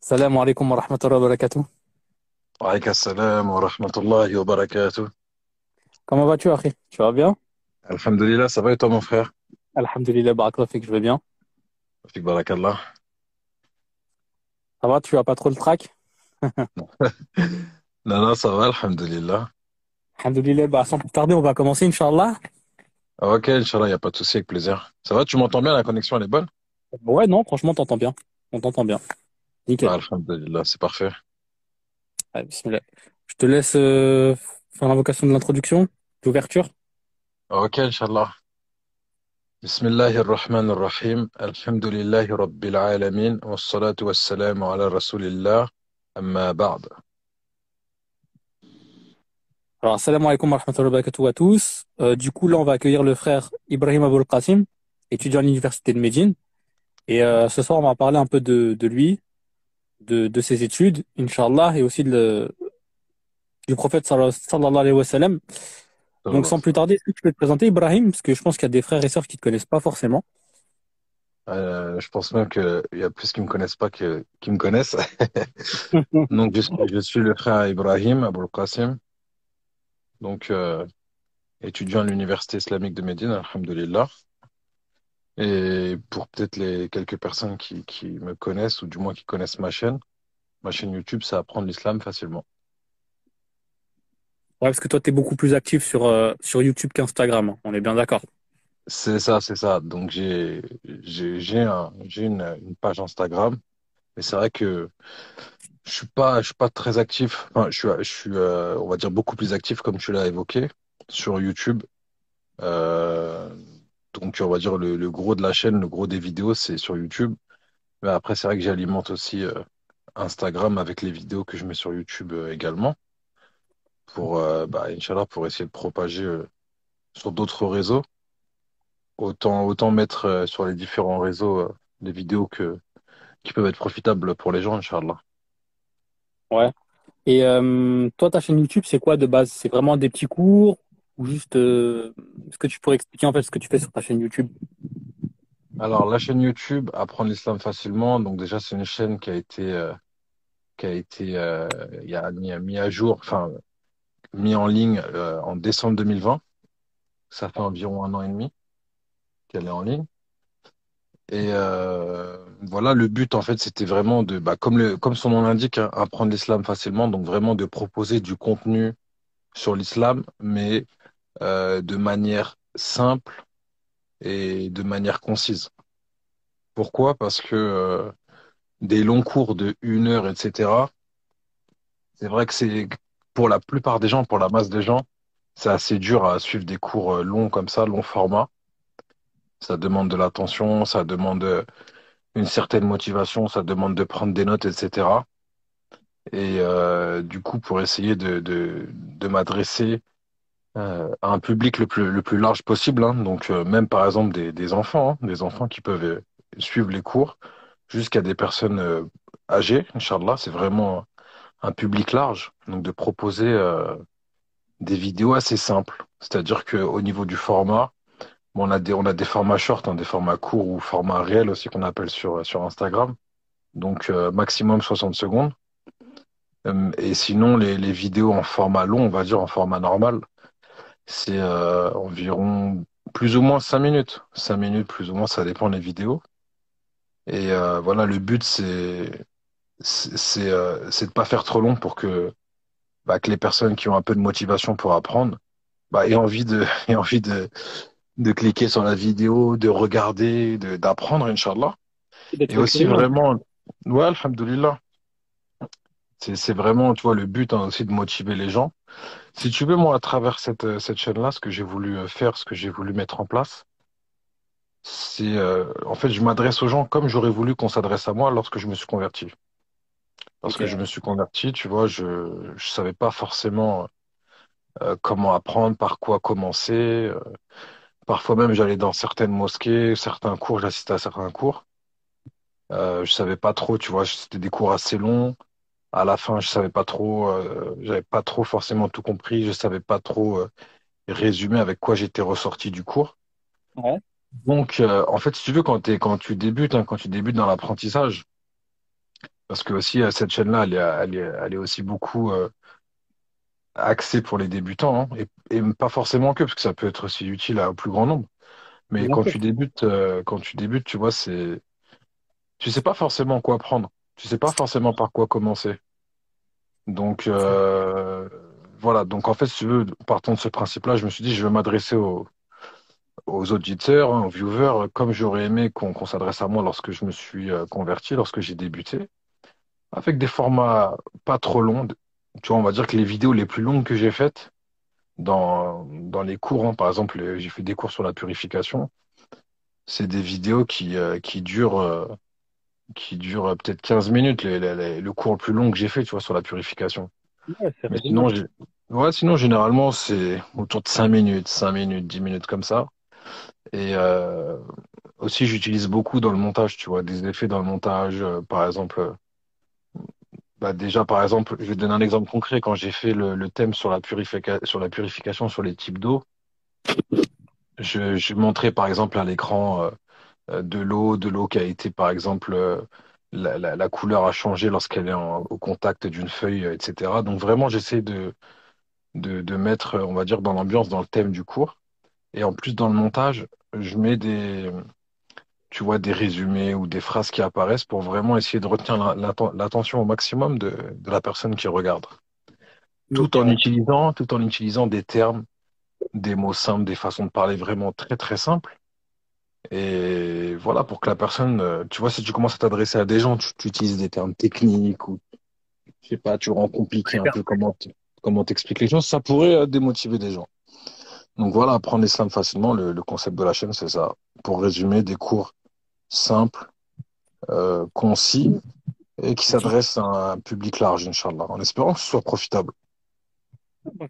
Salam alaikum wa rahmatullahi wa barakatuh. وعليك السلام ورحمة الله وبركاته. Comment vas-tu, Akhi? Tu vas bien? Alhamdulillah, ça va et toi mon frère? Alhamdulillah, barakallah fik, je vais bien. Fik barakallah. Ça va, tu as pas trop le trac? Non, non, ça va, alhamdulillah. Alhamdulillah, bah, sans plus tarder, on va commencer, Inch'Allah. Ah, ok, Inch'Allah, il n'y a pas de souci, avec plaisir. Ça va, tu m'entends bien, la connexion elle est bonne? Ouais, non, franchement, t'entends bien. On t'entend bien. Bah, Nickel. alhamdulillah, c'est parfait. Allez, bismillah. Je te laisse faire l'invocation de l'introduction, d'ouverture. Ok, Inch'Allah. Bismillahir Rahmanir Rahim. Alhamdulillahi Rabbil Alamin. Wassalatu wassalamu ala Rasulillah. Amma ba'd. Alors, salam alaikum wa rahmatullahi wa barakatuh à tous. Du coup, là, on va accueillir le frère Ibrahim Aboul Qasim, étudiant à l'université de Médine. Et ce soir, on va parler un peu de lui, de ses études, Inch'Allah, et aussi du prophète sallallahu alayhi wa sallam. Donc, sans plus tarder, est-ce que tu peux te présenter, Ibrahim? Parce que je pense qu'il y a des frères et sœurs qui ne te connaissent pas forcément. Je pense même qu'il y a plus qui me connaissent pas que qui me connaissent. Donc, je suis le frère Ibrahim Aboul Qasim. Donc, étudiant à l'Université islamique de Médine, alhamdulillah. Et pour peut-être les quelques personnes qui me connaissent, ou du moins qui connaissent ma chaîne YouTube, c'est apprendre l'islam facilement. Ouais, parce que toi, tu es beaucoup plus actif sur YouTube qu'Instagram, hein. On est bien d'accord. C'est ça, c'est ça. Donc j'ai une page Instagram, mais c'est vrai que je suis pas très actif. Enfin, je suis on va dire beaucoup plus actif comme tu l'as évoqué sur YouTube. Euh, donc on va dire le gros de la chaîne, le gros des vidéos, c'est sur YouTube. Mais après, c'est vrai que j'alimente aussi Instagram avec les vidéos que je mets sur YouTube également pour, Inch'Allah, pour essayer de propager sur d'autres réseaux. Autant mettre sur les différents réseaux des vidéos qui peuvent être profitables pour les gens, Inch'Allah. Ouais. Et toi, ta chaîne YouTube, c'est quoi de base? C'est vraiment des petits cours ou juste est-ce que tu pourrais expliquer en fait ce que tu fais sur ta chaîne YouTube? Alors, la chaîne YouTube, Apprendre l'islam facilement. Donc déjà, c'est une chaîne qui a été il y a mis à jour, enfin, mis en ligne en décembre 2020. Ça fait environ un an et demi qu'elle est en ligne. Et voilà, le but, en fait, c'était vraiment comme son nom l'indique, hein, apprendre l'islam facilement. Donc vraiment de proposer du contenu sur l'islam, mais de manière simple et de manière concise. Pourquoi? Parce que des longs cours de 1 heure, etc., c'est vrai que c'est pour la plupart des gens, pour la masse des gens, c'est assez dur à suivre des cours longs comme ça, long format. Ça demande de l'attention, ça demande une certaine motivation, ça demande de prendre des notes, etc. Et du coup, pour essayer de m'adresser à un public le plus large possible, hein, donc même par exemple des enfants, hein, des enfants qui peuvent suivre les cours, jusqu'à des personnes âgées, Inch'Allah, c'est vraiment un public large. Donc de proposer des vidéos assez simples. C'est-à-dire qu'au niveau du format, bon, on a des formats short, hein, des formats courts ou formats réels aussi qu'on appelle sur Instagram. Donc maximum 60 secondes. Et sinon, les vidéos en format long, on va dire en format normal, c'est environ plus ou moins 5 minutes. 5 minutes, plus ou moins, ça dépend des vidéos. Et voilà, le but, c'est de pas faire trop long pour que les personnes qui ont un peu de motivation pour apprendre aient envie aient envie de cliquer sur la vidéo, de regarder, d'apprendre, Inch'Allah. Et D'être aussi curieux, hein. vraiment, ouais, alhamdoulilah, c'est vraiment, tu vois, le but, hein, aussi de motiver les gens. Si tu veux, moi, à travers cette chaîne-là, ce que j'ai voulu faire, ce que j'ai voulu mettre en place, c'est, en fait, je m'adresse aux gens comme j'aurais voulu qu'on s'adresse à moi lorsque je me suis converti. Ok, Lorsque je me suis converti, tu vois, je savais pas forcément comment apprendre, par quoi commencer. Parfois même, j'allais dans certaines mosquées, certains cours, j'assistais à certains cours. Je savais pas trop, tu vois, c'était des cours assez longs. À la fin, je savais pas trop, j'avais pas trop forcément tout compris. Je savais pas trop résumer avec quoi j'étais ressorti du cours. ouais. Donc, en fait, si tu veux, quand tu débutes, hein, quand tu débutes dans l'apprentissage, Parce que aussi, cette chaîne-là, elle est aussi beaucoup axée pour les débutants, hein, et pas forcément que, parce que ça peut être aussi utile au plus grand nombre. Mais Bien sûr. quand tu débutes, tu vois, tu sais pas forcément quoi prendre. Tu sais pas forcément par quoi commencer. Donc, voilà. Donc, en fait, si tu veux, partant de ce principe-là, je me suis dit, je vais m'adresser aux auditeurs, hein, aux viewers, comme j'aurais aimé qu'on s'adresse à moi lorsque je me suis converti, lorsque j'ai débuté, avec des formats pas trop longs. Tu vois, on va dire que les vidéos les plus longues que j'ai faites dans les cours, hein, par exemple, j'ai fait des cours sur la purification. C'est des vidéos qui durent peut-être 15 minutes, le cours le plus long que j'ai fait, tu vois, sur la purification. Ouais, c'est Mais sinon, raisonnable. ouais, sinon, généralement, c'est autour de 5 minutes, 10 minutes comme ça. Et aussi, j'utilise beaucoup dans le montage, tu vois, des effets dans le montage. Par exemple, bah déjà, par exemple, je vais te donner un exemple concret. Quand j'ai fait le thème sur la purification sur les types d'eau, je montrais par exemple à l'écran de l'eau qui a été, par exemple, la couleur a changé lorsqu'elle est au contact d'une feuille, etc. Donc vraiment, j'essaie de mettre, on va dire, dans l'ambiance, dans le thème du cours. Et en plus, dans le montage, je mets tu vois, des résumés ou des phrases qui apparaissent pour vraiment essayer de retenir l'attention au maximum de la personne qui regarde. Ok, ouais. Tout en utilisant des termes, des mots simples, des façons de parler vraiment très, très simples. Et voilà, pour que la personne, tu vois, si tu commences à t'adresser à des gens, tu utilises des termes techniques ou, je sais pas, tu rends compliqué un Super. peu comment t'expliques les choses, ça pourrait démotiver des gens. Donc voilà, apprendre l'islam facilement, le concept de la chaîne, c'est ça. Pour résumer, des cours simples, concis et qui Ok. s'adressent à un public large, Inch'Allah, en espérant que ce soit profitable.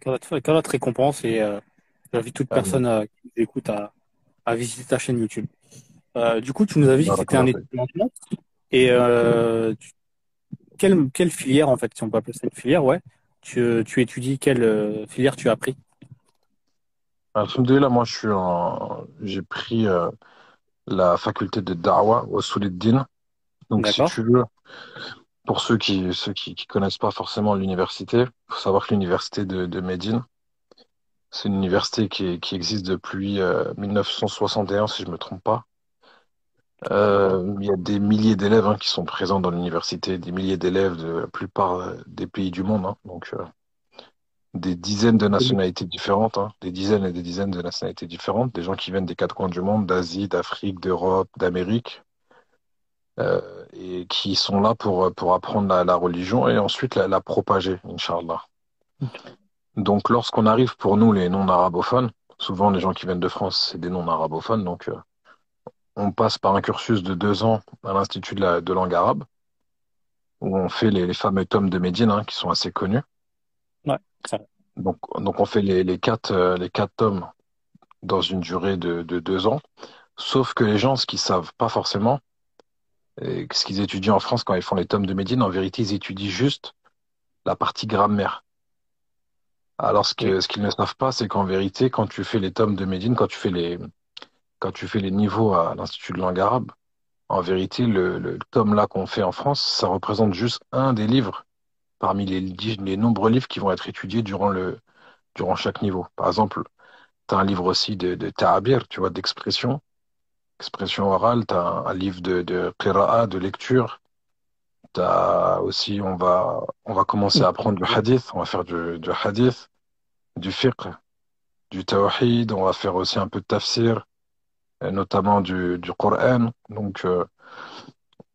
Qu'Allah te récompense et j'invite toute Amin. personne qui nous écoute à visiter ta chaîne YouTube. Du coup, tu nous as dit que c'était un Barakallahu fik. étudiant en maths. Et quelle filière, en fait, si on peut appeler ça une filière, ouais, tu étudies, quelle filière tu as pris? Alhamdulillah, moi, j'ai pris la faculté de Da'wa au Souleddin. Donc, si D'accord. tu veux, pour ceux qui connaissent pas forcément l'université, faut savoir que l'université de Médine, c'est une université qui existe depuis 1961, si je me trompe pas. D'accord. Il y a des milliers d'élèves, hein, qui sont présents dans l'université, des milliers d'élèves de la plupart des pays du monde, hein. Donc, des dizaines de nationalités différentes, hein, des dizaines et des dizaines de nationalités différentes, des gens qui viennent des quatre coins du monde, d'Asie, d'Afrique, d'Europe, d'Amérique, et qui sont là pour apprendre la religion et ensuite la propager, Inch'Allah. Donc, lorsqu'on arrive pour nous, les non-arabophones, souvent les gens qui viennent de France, c'est des non-arabophones, donc on passe par un cursus de 2 ans à l'Institut de langue arabe, où on fait les fameux tomes de Médine, hein, qui sont assez connus. Ouais, ça va. Donc on fait les quatre tomes dans une durée de 2 ans. Sauf que les gens, ce qu'ils savent pas forcément, et ce qu'ils étudient en France quand ils font les tomes de Médine, en vérité, ils étudient juste la partie grammaire. Alors Oui. ce qu'ils ne savent pas, c'est qu'en vérité, quand tu fais les tomes de Médine, quand tu fais les niveaux à l'Institut de langue arabe, en vérité, le tome là qu'on fait en France, ça représente juste un des livres parmi les nombreux livres qui vont être étudiés durant chaque niveau. Par exemple, tu as un livre aussi de ta'abir, tu vois, d'expression, expression orale, tu as un livre de qira'a, de lecture. T'as aussi, on va commencer à apprendre du hadith, on va faire du hadith, du fiqh, du tawhid, on va faire aussi un peu de tafsir, notamment du Coran. Donc,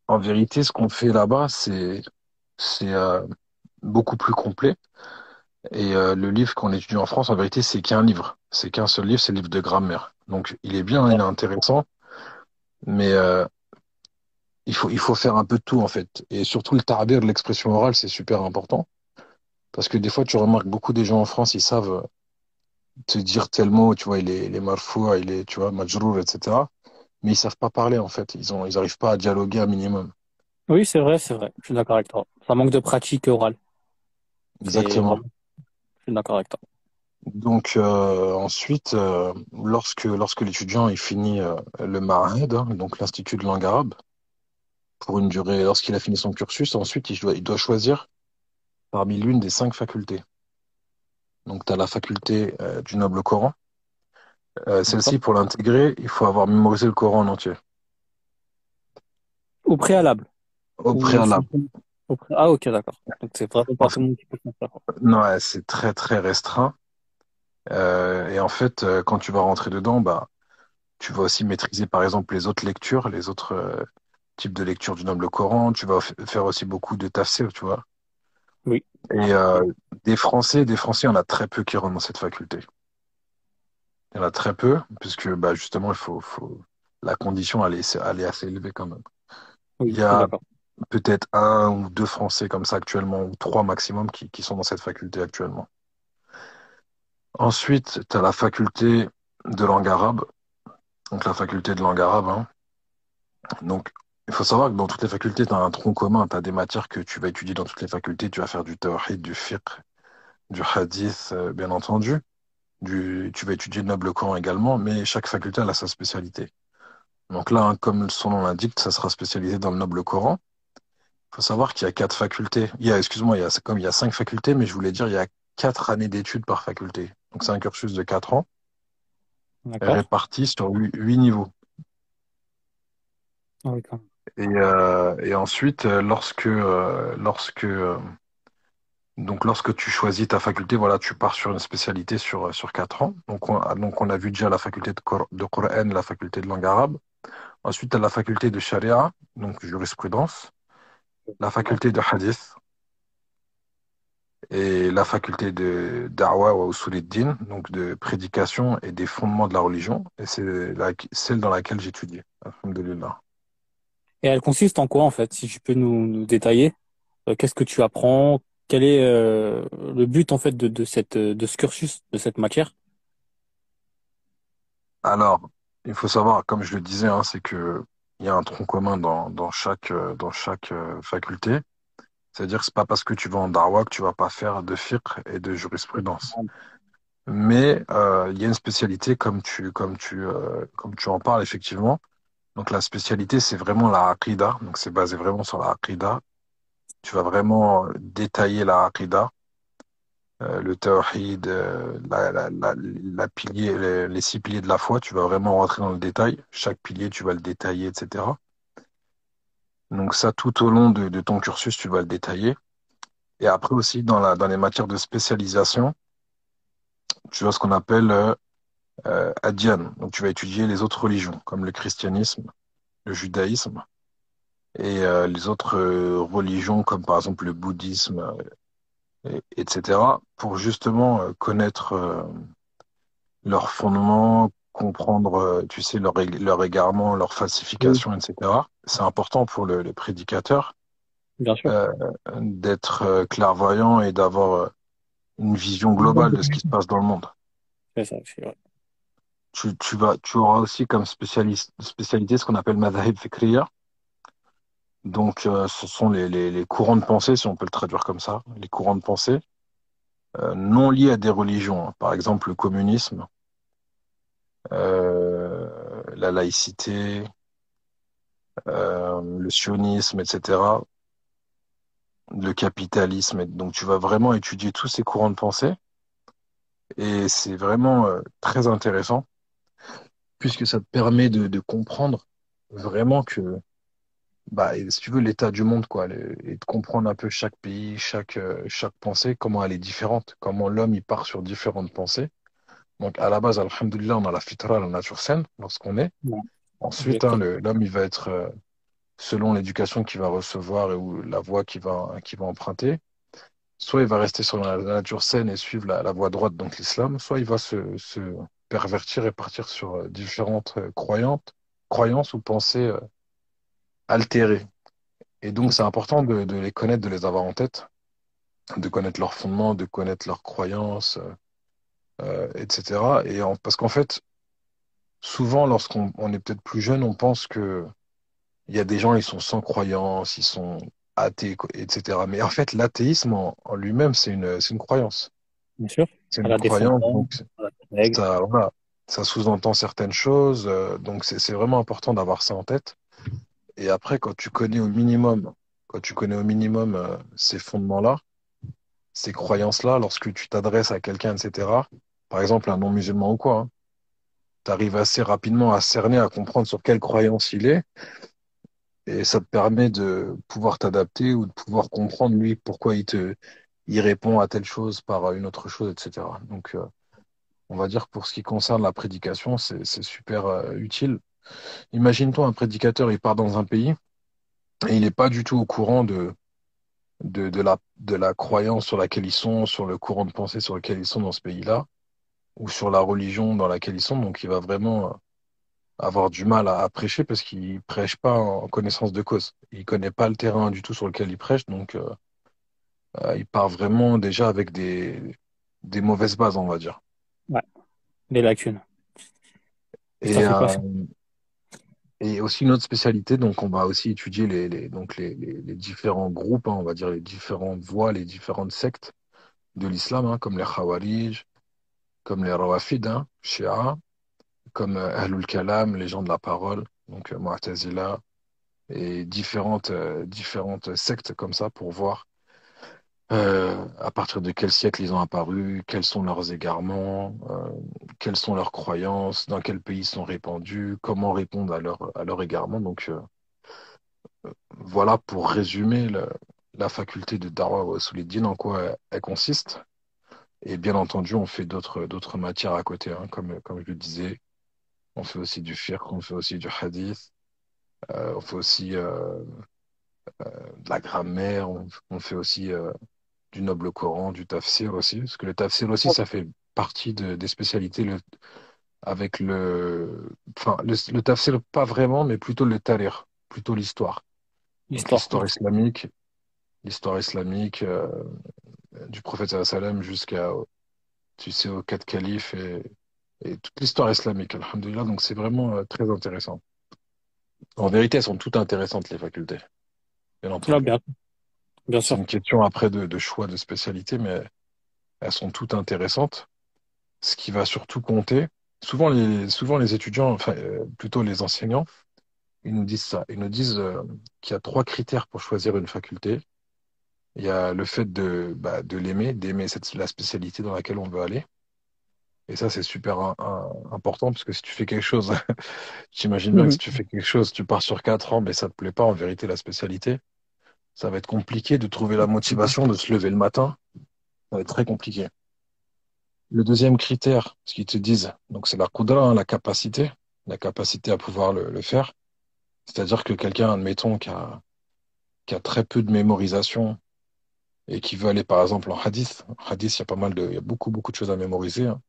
en vérité, ce qu'on fait là-bas, c'est beaucoup plus complet. Et le livre qu'on étudie en France, en vérité, c'est qu'un livre. C'est qu'un seul livre, c'est le livre de grammaire. Donc, il est bien, il est intéressant, mais il faut faire un peu de tout, en fait. Et surtout, le ta'abir, l'expression orale, c'est super important. Parce que des fois, tu remarques beaucoup des gens en France, ils savent te dire tel mot, tu vois, il est marfou, tu vois, majrour, etc. Mais ils savent pas parler, en fait. Ils arrivent pas à dialoguer un minimum. Oui, c'est vrai, c'est vrai. Je suis d'accord avec toi. Ça manque de pratique orale. C'est Exactement. vraiment, je suis d'accord avec toi. Donc, ensuite, lorsque l'étudiant il finit le Ma'had, hein, donc l'Institut de langue arabe, pour une durée, lorsqu'il a fini son cursus. Ensuite, il doit choisir parmi l'une des 5 facultés. Donc, tu as la faculté du noble Coran. D'accord. Celle-ci, pour l'intégrer, il faut avoir mémorisé le Coran en entier, Au préalable. au Ou préalable. simplement Ah, ok, d'accord. Donc, c'est vraiment pas Parce tout que le monde qui peut faire ça, quoi. non, ouais, c'est très, très restreint. Et en fait, quand tu vas rentrer dedans, bah, tu vas aussi maîtriser, par exemple, les autres lectures, les autres types de lecture du noble Coran. Tu vas faire aussi beaucoup de tafsir, tu vois. Oui. Et des Français, il y en a très peu qui rentrent dans cette faculté. Il y en a très peu, puisque bah, justement, la condition, elle est assez élevée quand même. Oui, Il y je suis a d'accord. peut-être un ou deux Français comme ça actuellement, ou trois maximum, qui sont dans cette faculté actuellement. Ensuite, tu as la faculté de langue arabe, donc la faculté de langue arabe, hein. Donc, il faut savoir que dans toutes les facultés, tu as un tronc commun, tu as des matières que tu vas étudier dans toutes les facultés. Tu vas faire du tawhid, du fiqh, du hadith, bien entendu. Tu vas étudier le noble Coran également, mais chaque faculté elle a sa spécialité. Donc là, hein, comme son nom l'indique, ça sera spécialisé dans le noble Coran. Il faut savoir qu'il y a 4 facultés. Excuse-moi, comme il y a 5 facultés, mais je voulais dire, il y a 4 années d'études par faculté. Donc c'est un cursus de 4 ans, D'accord. réparti sur 8 niveaux. Ah oui, quand même. Et ensuite, lorsque tu choisis ta faculté, voilà, tu pars sur une spécialité sur 4 ans. Donc on a vu déjà la faculté de Coran, la faculté de langue arabe. Ensuite, tu as la faculté de Sharia, donc jurisprudence, la faculté de Hadith et la faculté de Da'wa wa Usuluddin, donc de prédication et des fondements de la religion. Et c'est celle dans laquelle j'étudie. Alhamdulillah. Et elle consiste en quoi, en fait, si tu peux nous détailler? Qu'est-ce que tu apprends? Quel est le but, en fait, de ce cursus, de cette matière? Alors, il faut savoir, comme je le disais, hein, c'est que il y a un tronc commun dans chaque faculté. C'est-à-dire que c'est pas parce que tu vas en Darwa que tu vas pas faire de fiqh et de jurisprudence. Mais il y a une spécialité comme tu en parles effectivement. Donc la spécialité c'est vraiment la aqida. Donc c'est basé vraiment sur la aqida. Tu vas vraiment détailler la aqida, le tawhid, la pilier, les 6 piliers de la foi. Tu vas vraiment rentrer dans le détail. Chaque pilier tu vas le détailler, etc. Donc ça tout au long de ton cursus tu vas le détailler. Et après aussi dans les matières de spécialisation, tu as ce qu'on appelle Adyan. Donc, tu vas étudier les autres religions, comme le christianisme, le judaïsme, et les autres religions, comme par exemple le bouddhisme, etc., pour justement connaître leurs fondements, comprendre, tu sais, leur égarement, leur Oui, falsification, etc. C'est important pour le prédicateur bien sûr. euh, d'être clairvoyant et d'avoir une vision globale de ce qui se passe dans le monde. C'est ça, c'est vrai. Tu auras aussi comme spécialité ce qu'on appelle madhahib fikriya. Donc, ce sont les courants de pensée, si on peut le traduire comme ça, les courants de pensée non liés à des religions, hein. Par exemple, le communisme, la laïcité, le sionisme, etc., le capitalisme. Et donc, tu vas vraiment étudier tous ces courants de pensée et c'est vraiment très intéressant puisque ça te permet de comprendre vraiment que bah, et si tu veux, l'état du monde, quoi, et de comprendre un peu chaque pays, chaque pensée, comment elle est différente, comment l'homme, il part sur différentes pensées. Donc, à la base, alhamdoulilah, on a la fitra, la nature saine, lorsqu'on est. Ouais, Ensuite, hein, exactement. l'homme, il va être, selon l'éducation qu'il va recevoir et ou la voie qu'il va emprunter, soit il va rester sur la nature saine et suivre la voie droite, donc l'islam, soit il va se pervertir et partir sur différentes croyances ou pensées altérées. Et donc, C'est c'est ça. important de les connaître, de les avoir en tête, de connaître leurs fondements, de connaître leurs croyances, etc. Parce qu'en fait, souvent, lorsqu'on est peut-être plus jeune, on pense que il y a des gens, ils sont sans croyance, ils sont athées, etc. Mais en fait, l'athéisme en lui-même, c'est une croyance. Bien sûr. C'est Elle une a des croyance, fondements, donc elle a des règles. voilà, ça sous-entend certaines choses. Donc, c'est vraiment important d'avoir ça en tête. Et après, quand tu connais au minimum ces fondements-là, ces croyances-là, lorsque tu t'adresses à quelqu'un, etc., par exemple un non-musulman ou quoi, tu arrives assez rapidement à cerner, à comprendre sur quelle croyance il est, et ça te permet de pouvoir t'adapter ou de pouvoir comprendre lui pourquoi il répond à telle chose par une autre chose, etc. Donc, on va dire que pour ce qui concerne la prédication, c'est super utile. Imagine-toi un prédicateur, il part dans un pays et il n'est pas du tout au courant de la croyance sur laquelle ils sont, sur le courant de pensée sur lequel ils sont dans ce pays-là, ou sur la religion dans laquelle ils sont. Donc, il va vraiment avoir du mal à prêcher parce qu'il prêche pas en connaissance de cause. Il connaît pas le terrain du tout sur lequel il prêche, donc il part vraiment déjà avec des mauvaises bases, on va dire. Ouais, les lacunes. Et ça Et, fait pas. et aussi une autre spécialité, donc on va aussi étudier les différents groupes, hein, on va dire les différentes voies, les différentes sectes de l'islam, hein, comme les Khawarij, comme les Rawafid, hein, Shia, comme Ahlul Kalam, les gens de la parole, donc Mu'tazila, et différentes sectes comme ça pour voir à partir de quel siècle ils ont apparu, quels sont leurs égarements, quelles sont leurs croyances, dans quel pays ils sont répandus, comment répondre à leur égarement. Donc voilà pour résumer la faculté de Darwa wa Souleddine, en quoi elle consiste. Et bien entendu, on fait d'autres matières à côté, hein, comme je le disais. On fait aussi du fiqh, on fait aussi du hadith, on fait aussi de la grammaire, on fait aussi du noble Coran, du tafsir aussi. Parce que le tafsir aussi, ça fait partie des spécialités avec enfin, le tafsir, pas vraiment, mais plutôt le tarikh, plutôt l'histoire. Donc L'histoire, bien sûr. l'histoire islamique du prophète sallallahu alayhi wa sallam jusqu'à, tu sais, aux quatre califes et toute l'histoire islamique, alhamdoulilah. Donc c'est vraiment très intéressant. En vérité, elles sont toutes intéressantes, les facultés, bien Là, entendu. bien, bien C'est sûr. une question après de choix de spécialité, mais elles sont toutes intéressantes. Ce qui va surtout compter, souvent les étudiants, enfin plutôt les enseignants, ils nous disent ça. Ils nous disent qu'il y a trois critères pour choisir une faculté. Il y a le fait de l'aimer, d'aimer la spécialité dans laquelle on veut aller. Et ça, c'est super important parce que si tu fais quelque chose, j'imagine bien que si Mhm. tu fais quelque chose, tu pars sur 4 ans, mais ça te plaît pas en vérité la spécialité. Ça va être compliqué de trouver la motivation de se lever le matin. Ça va être très compliqué. Le deuxième critère, ce qu'ils te disent, donc c'est la qudra, hein, la capacité à pouvoir le faire. C'est-à-dire que quelqu'un, admettons, qui a très peu de mémorisation et qui veut aller par exemple en hadith, il y a il y a beaucoup de choses à mémoriser, hein.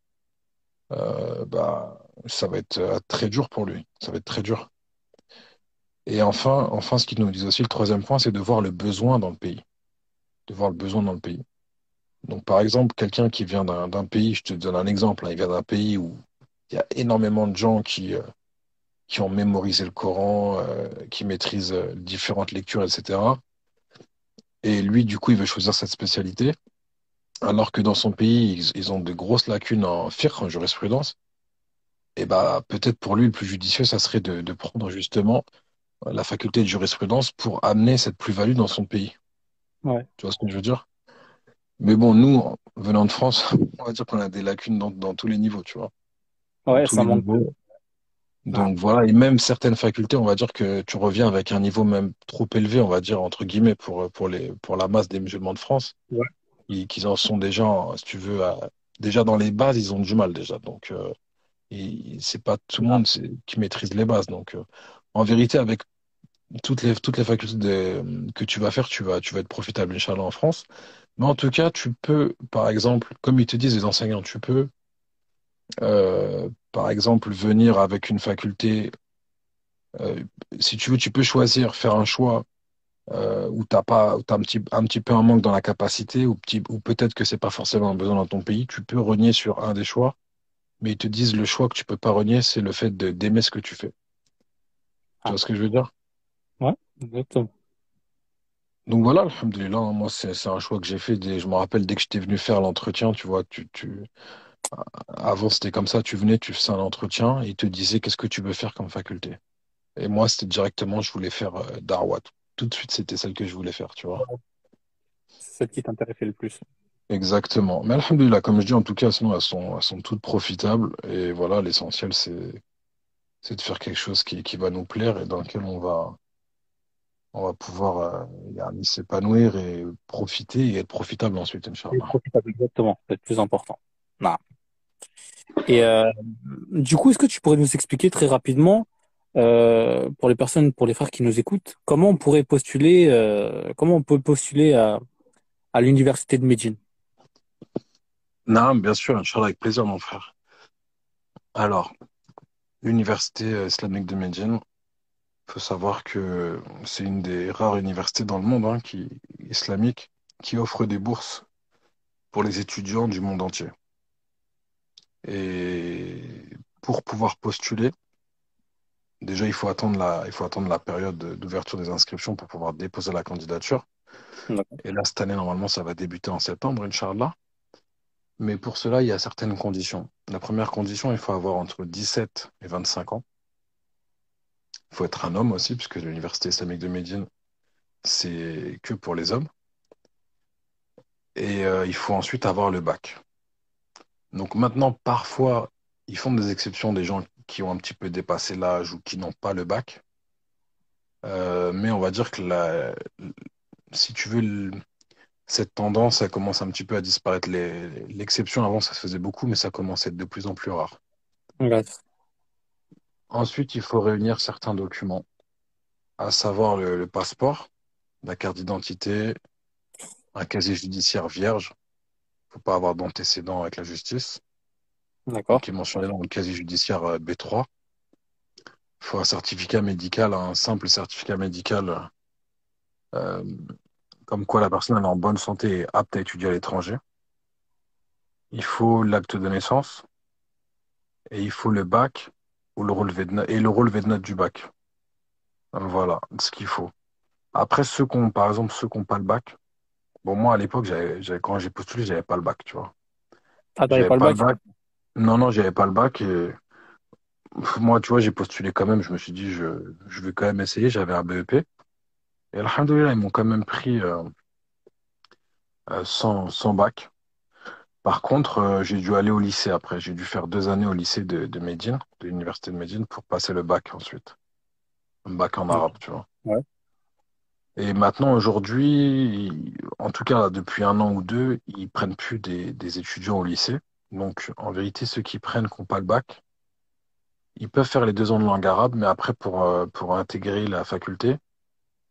Bah, ça va être très dur pour lui. Ça va être très dur. Et enfin, ce qu'ils nous disent aussi, le troisième point, c'est de voir le besoin dans le pays. De voir le besoin dans le pays. Donc, par exemple, quelqu'un qui vient d'un pays, je te donne un exemple, hein, il vient d'un pays où il y a énormément de gens qui ont mémorisé le Coran, qui maîtrisent différentes lectures, etc. Et lui, du coup, il veut choisir cette spécialité, alors que dans son pays, ils ont de grosses lacunes en fiqh, en jurisprudence. Et bah, peut-être pour lui, le plus judicieux, ça serait de prendre justement la faculté de jurisprudence pour amener cette plus-value dans son pays. Ouais, Tu vois ce que je veux dire? Mais bon, nous, venant de France, on va dire qu'on a des lacunes dans tous les niveaux, tu vois. Dans ouais, tous ça les manque. niveaux. Ouais, Donc voilà, et même certaines facultés, on va dire que tu reviens avec un niveau même trop élevé, on va dire, entre guillemets, pour la masse des musulmans de France, ouais, qui en sont déjà, si tu veux, déjà dans les bases, ils ont du mal déjà. Donc, c'est pas tout le monde qui maîtrise les bases. Donc, en vérité, avec toutes les facultés que tu vas faire, tu vas être profitable, Inch'Allah, en France. Mais en tout cas, tu peux, par exemple, comme ils te disent les enseignants, tu peux, par exemple, venir avec une faculté. Euh, Si tu veux, tu peux choisir, faire un choix où t'as pas, où t'as un petit peu un manque dans la capacité, ou peut-être que c'est pas forcément un besoin dans ton pays. Tu peux renier sur un des choix, mais ils te disent le choix que tu peux pas renier, c'est le fait d'aimer ce que tu fais. Tu ah, vois ce que je veux dire? ouais, exactement. Donc voilà, alhamdoulilah, hein, moi c'est un choix que j'ai fait. Je me rappelle dès que j'étais venu faire l'entretien, tu vois, avant c'était comme ça, tu venais, tu faisais un entretien et ils te disaient qu'est-ce que tu veux faire comme faculté. Et moi, c'était directement, je voulais faire Darwa. Tout de suite, c'était celle que je voulais faire, tu vois. C'est celle qui t'intéressait le plus. Exactement. Mais alhamdoulilah, comme je dis, en tout cas, sinon, elles sont toutes profitables. Et voilà, l'essentiel, c'est de faire quelque chose qui va nous plaire et dans lequel on va pouvoir yani, s'épanouir et profiter et être profitable ensuite, Et Inch'Allah. profitable, exactement, c'est le plus important. Non. Et du coup, est-ce que tu pourrais nous expliquer très rapidement, pour les personnes, pour les frères qui nous écoutent, comment on peut postuler à l'université de Médine? Non, bien sûr, Inch'Allah, avec plaisir, mon frère. Alors, l'université islamique de Médine, il faut savoir que c'est une des rares universités dans le monde islamique qui offre des bourses pour les étudiants du monde entier. Et pour pouvoir postuler, déjà, il faut attendre la période d'ouverture des inscriptions pour pouvoir déposer la candidature. D'accord. Et là, cette année, normalement, ça va débuter en septembre, Inch'Allah. Mais pour cela, il y a certaines conditions. La première condition, il faut avoir entre 17 et 25 ans. Il faut être un homme aussi, puisque l'université islamique de Médine, c'est que pour les hommes. Et il faut ensuite avoir le bac. Donc maintenant, parfois, ils font des exceptions des gens qui ont un petit peu dépassé l'âge ou qui n'ont pas le bac. Mais on va dire que si tu veux, cette tendance, elle commence un petit peu à disparaître. L'exception, avant, ça se faisait beaucoup, mais ça commence à être de plus en plus rare. Ouais. Ensuite, il faut réunir certains documents, à savoir le passeport, la carte d'identité, un casier judiciaire vierge. Il ne faut pas avoir d'antécédents avec la justice, D'accord. qui est mentionné dans le casier judiciaire B3. Il faut un certificat médical, un simple certificat médical, euh, comme quoi la personne elle est en bonne santé et apte à étudier à l'étranger. Il faut l'acte de naissance et il faut le bac ou le relevé de et le relevé de notes du bac. Voilà ce qu'il faut. Après, par exemple, ceux qui n'ont pas le bac, bon, moi à l'époque, quand j'ai postulé, j'avais pas le bac, tu vois. Ah, t'avais J'avais pas le pas le bac? bac. Non, non, j'avais pas le bac et moi, tu vois, j'ai postulé quand même. Je me suis dit, je vais quand même essayer. J'avais un BEP. Et alhamdoulilah, ils m'ont quand même pris sans bac. Par contre, j'ai dû aller au lycée après. J'ai dû faire 2 années au lycée de Médine, de l'université de Médine, pour passer le bac ensuite. Un bac en arabe, tu vois. Ouais. Et maintenant, aujourd'hui, en tout cas là, depuis un an ou deux, ils prennent plus des étudiants au lycée. Donc, en vérité, ceux qui prennent qui n'ont pas le bac, ils peuvent faire les 2 ans de langue arabe, mais après, pour intégrer la faculté,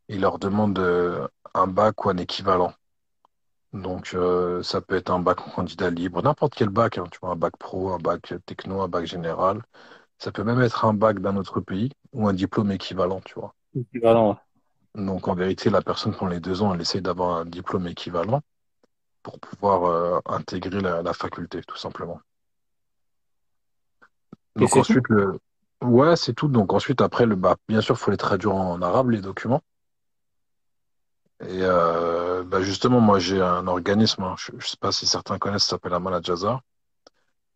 ils leur demandent un bac ou un équivalent. Donc, ça peut être un bac en candidat libre, n'importe quel bac, hein, tu vois, un bac pro, un bac techno, un bac général. Ça peut même être un bac d'un autre pays ou un diplôme équivalent, tu vois. Équivalent, ouais. Donc, en vérité, la personne pendant les 2 ans, elle essaie d'avoir un diplôme équivalent pour pouvoir intégrer la faculté, tout simplement. Et Donc c'est tout? ensuite, ouais, c'est tout. Donc ensuite, après, bien sûr, il faut les traduire en arabe, les documents. Et justement, moi, j'ai un organisme, hein, je ne sais pas si certains connaissent, ça s'appelle Amal Jaza.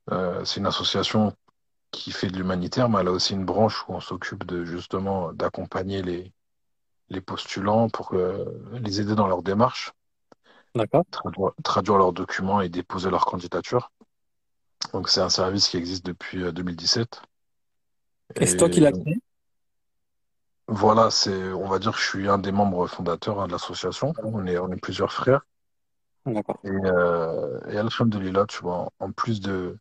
C'est une association qui fait de l'humanitaire, mais elle a aussi une branche où on s'occupe de justement d'accompagner les postulants pour les aider dans leur démarche, D'accord. traduire leurs documents et déposer leur candidature. Donc c'est un service qui existe depuis 2017. Et c'est toi qui Et l'as donc, créé? voilà, on va dire que je suis un des membres fondateurs de l'association. On est plusieurs frères. D'accord. Et alhamdoulilah, tu vois, en plus de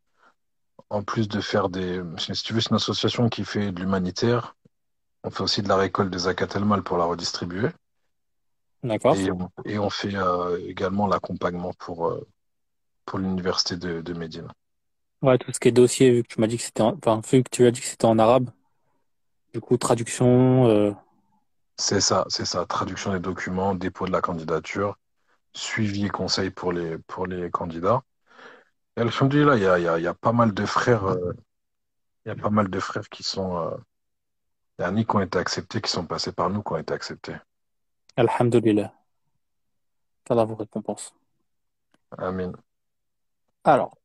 faire si tu veux, c'est une association qui fait de l'humanitaire. On fait aussi de la récolte des zakat el-mal pour la redistribuer. D'accord. Et on fait également l'accompagnement pour l'université de Médine. Ouais, tout ce qui est dossier, vu que tu m'as dit que enfin, vu que tu as dit que c'était en arabe, du coup, traduction, C'est ça. Traduction des documents, dépôt de la candidature, suivi et conseil pour les candidats. Et alhamdoulilah, il y a pas mal de frères, il y a pas mal de frères derniers qui ont été acceptés, qui sont passés par nous, qui ont été acceptés. alhamdoulilah. qu'Allah vous récompense. Amin. Alors,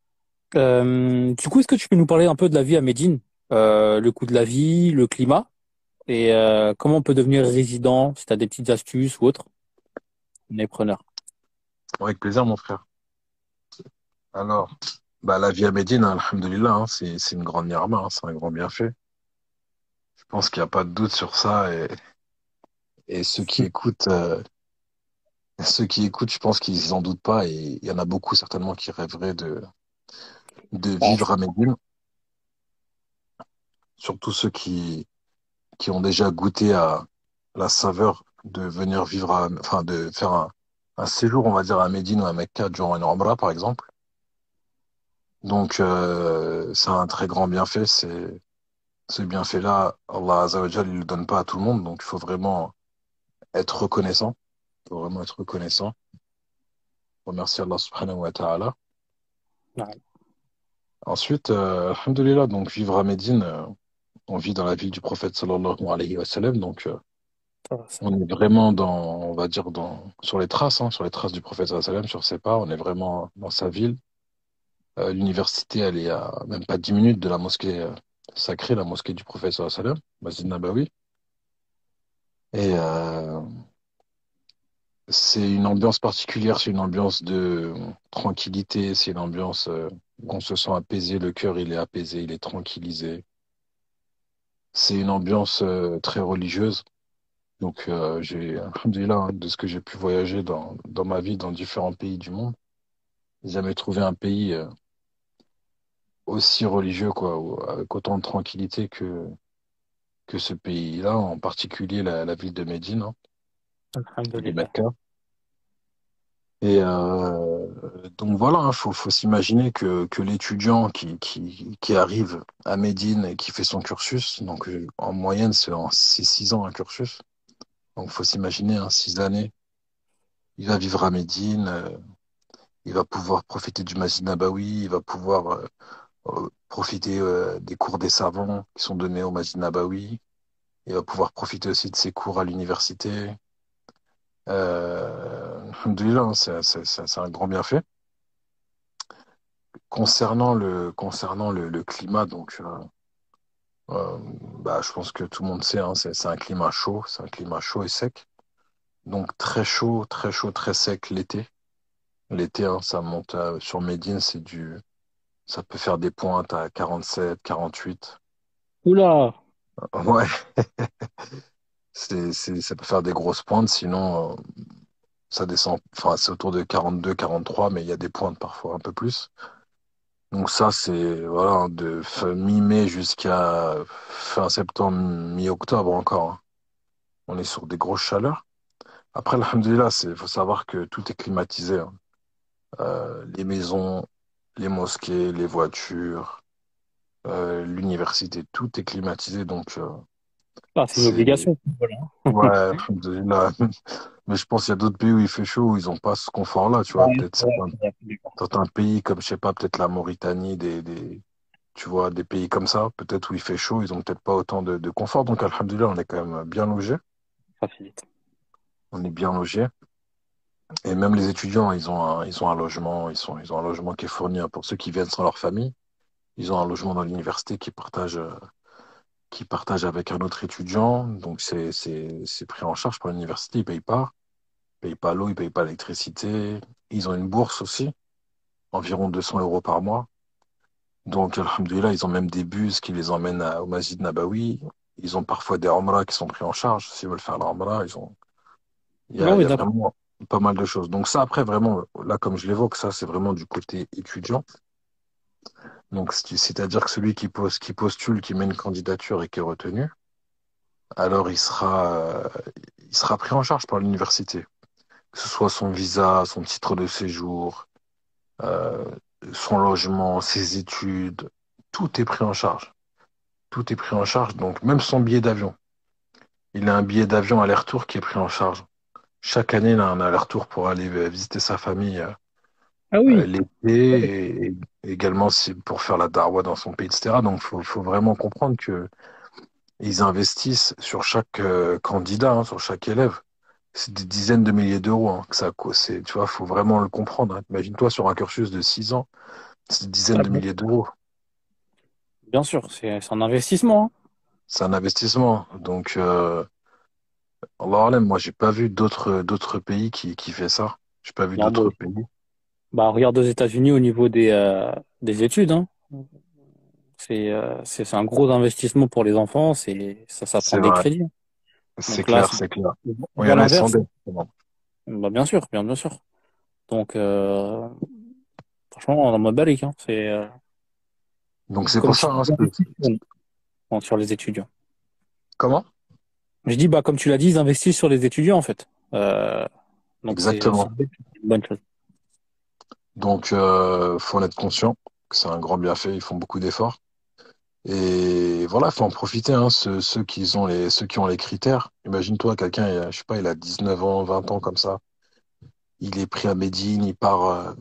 du coup, est-ce que tu peux nous parler un peu de la vie à Médine? Le coût de la vie, le climat? Et comment on peut devenir résident, si tu as des petites astuces ou autres, on est preneur. Avec plaisir, mon frère. Alors, bah, la vie à Médine, alhamdoulilah, hein, c'est une grande ni'ma, hein, c'est un grand bienfait. Je pense qu'il n'y a pas de doute sur ça. Et ceux qui écoutent, je pense qu'ils en doutent pas. Et il y en a beaucoup certainement qui rêveraient de Ah, vivre à Médine, surtout ceux qui ont déjà goûté à la saveur de venir vivre enfin, de faire un séjour, on va dire, à Médine ou à Mecca durant une Umrah, par exemple. Donc, c'est un très grand bienfait. Ce bienfait-là, Allah Azza wa Jal, il le donne pas à tout le monde. Donc, il faut vraiment être reconnaissant. Il faut vraiment être reconnaissant. Remercier Allah subhanahu wa ta'ala. ouais, Ensuite, alhamdoulilah, donc vivre à Médine, on vit dans la ville du prophète sallallahu alayhi wa sallam. Donc, ça va, ça. on est vraiment on va dire, sur les traces, hein, sur les traces du prophète sallallahu alayhi wa sallam, sur ses pas. On est vraiment dans sa ville. L'université, elle est à même pas 10 minutes de la mosquée sacrée, la mosquée du prophète sallallahu alayhi wa sallam, Masjid Nabawi. Et c'est une ambiance particulière, c'est une ambiance de tranquillité, c'est une ambiance où on se sent apaisé, le cœur il est apaisé, il est tranquillisé. C'est une ambiance très religieuse. Donc alhamdoulilah, hein, de ce que j'ai pu voyager dans ma vie dans différents pays du monde, j'ai jamais trouvé un pays aussi religieux, quoi, avec autant de tranquillité que ce pays-là, en particulier la ville de Médine, hein, et de Alhamdulillah. Mecca. Et donc voilà, il faut s'imaginer que l'étudiant qui arrive à Médine et qui fait son cursus, donc en moyenne c'est 6 ans un cursus, donc il faut s'imaginer 6 années, il va vivre à Médine, il va pouvoir profiter du Masjid Nabawi, il va pouvoir profiter des cours des savants qui sont donnés au Masjid Nabawi, il va pouvoir profiter aussi de ses cours à l'université. Alhamdoulilah, hein, c'est un grand bienfait. Concernant le climat, donc euh, bah, je pense que tout le monde sait, hein, c'est un climat chaud, c'est un climat chaud et sec. Donc très chaud, très sec l'été. L'été, hein, ça monte sur Médine, ça peut faire des pointes à 47, 48. Oula! Ouais, ça peut faire des grosses pointes, sinon ça descend, enfin c'est autour de 42, 43, mais il y a des pointes parfois un peu plus. Donc ça, c'est voilà, hein, de mi-mai jusqu'à fin septembre, mi-octobre encore, hein. On est sur des grosses chaleurs. Après, alhamdoulilah, faut savoir que tout est climatisé, hein. Les maisons, les mosquées, les voitures, l'université, tout est climatisé. Donc, Ah, c'est une c'est... obligation. Voilà. Ouais, alhamdoulilah. Mais je pense qu'il y a d'autres pays où il fait chaud, où ils n'ont pas ce confort-là, tu vois. Ouais, Peut-être ouais, certains pays, comme, je sais pas, peut-être la Mauritanie, tu vois, des pays comme ça, peut-être où il fait chaud, ils ont peut-être pas autant de confort. Donc, alhamdoulilah, on est quand même bien logé. facilite. On est bien logé. Et même les étudiants, ils ont un logement, ils ont un logement qui est fourni, hein, pour ceux qui viennent sans leur famille. Ils ont un logement dans l'université qui partagent avec un autre étudiant. Donc, c'est pris en charge par l'université. Ils payent pas l'eau, ils payent pas l'électricité. Ils ont une bourse aussi, environ 200 euros par mois. Donc, alhamdoulilah, ils ont même des bus qui les emmènent au Masjid Nabawi. Ils ont parfois des Umrah qui sont pris en charge. S'ils veulent faire la Umrah, Ah il oui, y a d'accord. vraiment pas mal de choses. Donc ça, après, vraiment, là, comme je l'évoque, ça, c'est vraiment du côté étudiant. Donc, c'est-à-dire que celui qui postule, qui met une candidature et qui est retenu, alors il sera pris en charge par l'université. Que ce soit son visa, son titre de séjour, euh, son logement, ses études, tout est pris en charge. Tout est pris en charge, donc même son billet d'avion. Il a un billet d'avion aller-retour qui est pris en charge. Chaque année, il a un aller-retour pour aller visiter sa famille Ah oui. l'été et également pour faire la darwa dans son pays, etc. Donc, faut vraiment comprendre que ils investissent sur chaque candidat, hein, sur chaque élève. C'est des dizaines de milliers d'euros, hein, que ça coûte. Tu vois, faut vraiment le comprendre, hein. Imagine-toi sur un cursus de 6 ans, c'est des dizaines Ah, de milliers d'euros. bien sûr, c'est un investissement, hein. c'est un investissement. Donc, Allah Alem, moi, j'ai pas vu d'autres pays qui fait ça. J'ai pas vu Non, bon, d'autres pays. bah, regarde aux États-Unis au niveau des études, hein. C'est un gros investissement pour les enfants, ça prend C'est des vrai, crédits. c'est Donc là, clair, c'est clair. on Bon, il y voit en a, ils sont l'inverse. dettes, justement. Bah, bien sûr, bien sûr. Donc, franchement, on en mode barrique, hein. Donc, c'est Comme pour tu ça, dis, hein, ils investissent sur les étudiants. comment? Je dis, bah, comme tu l'as dit, ils investissent sur les étudiants, en fait. Donc, c'est Exactement. une bonne chose. Donc, faut en être conscient que c'est un grand bienfait. Ils font beaucoup d'efforts. Et voilà, faut en profiter, hein, ceux qui ont les critères. Imagine-toi, quelqu'un, je sais pas, il a 19 ans, 20 ans comme ça. Il est pris à Médine, il part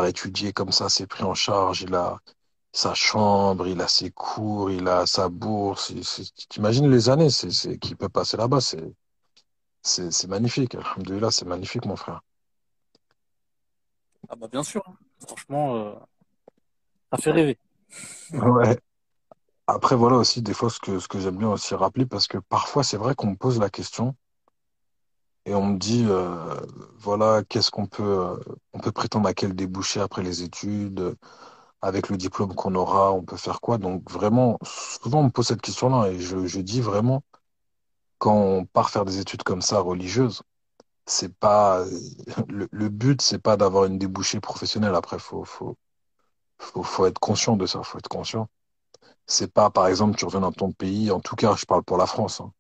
étudier comme ça, c'est pris en charge. Il a sa chambre, il a ses cours, il a sa bourse. T'imagines les années qu'il peut passer là-bas, c'est magnifique. Alhamdoulilah, c'est magnifique, mon frère. Ah, bah, bien sûr, hein. Franchement, ça fait rêver. Ouais. Après, voilà aussi, des fois, ce que j'aime bien aussi rappeler, parce que parfois, c'est vrai qu'on me pose la question et on me dit, voilà, on peut prétendre à quel débouché après les études, avec le diplôme qu'on aura, on peut faire quoi? Donc, vraiment, souvent, on me pose cette question-là et je dis vraiment, quand on part faire des études comme ça, religieuses, c'est pas, le but, c'est pas d'avoir une débouchée professionnelle. Après, faut être conscient de ça, faut être conscient. C'est pas, par exemple, tu reviens dans ton pays, en tout cas, je parle pour la France, hein.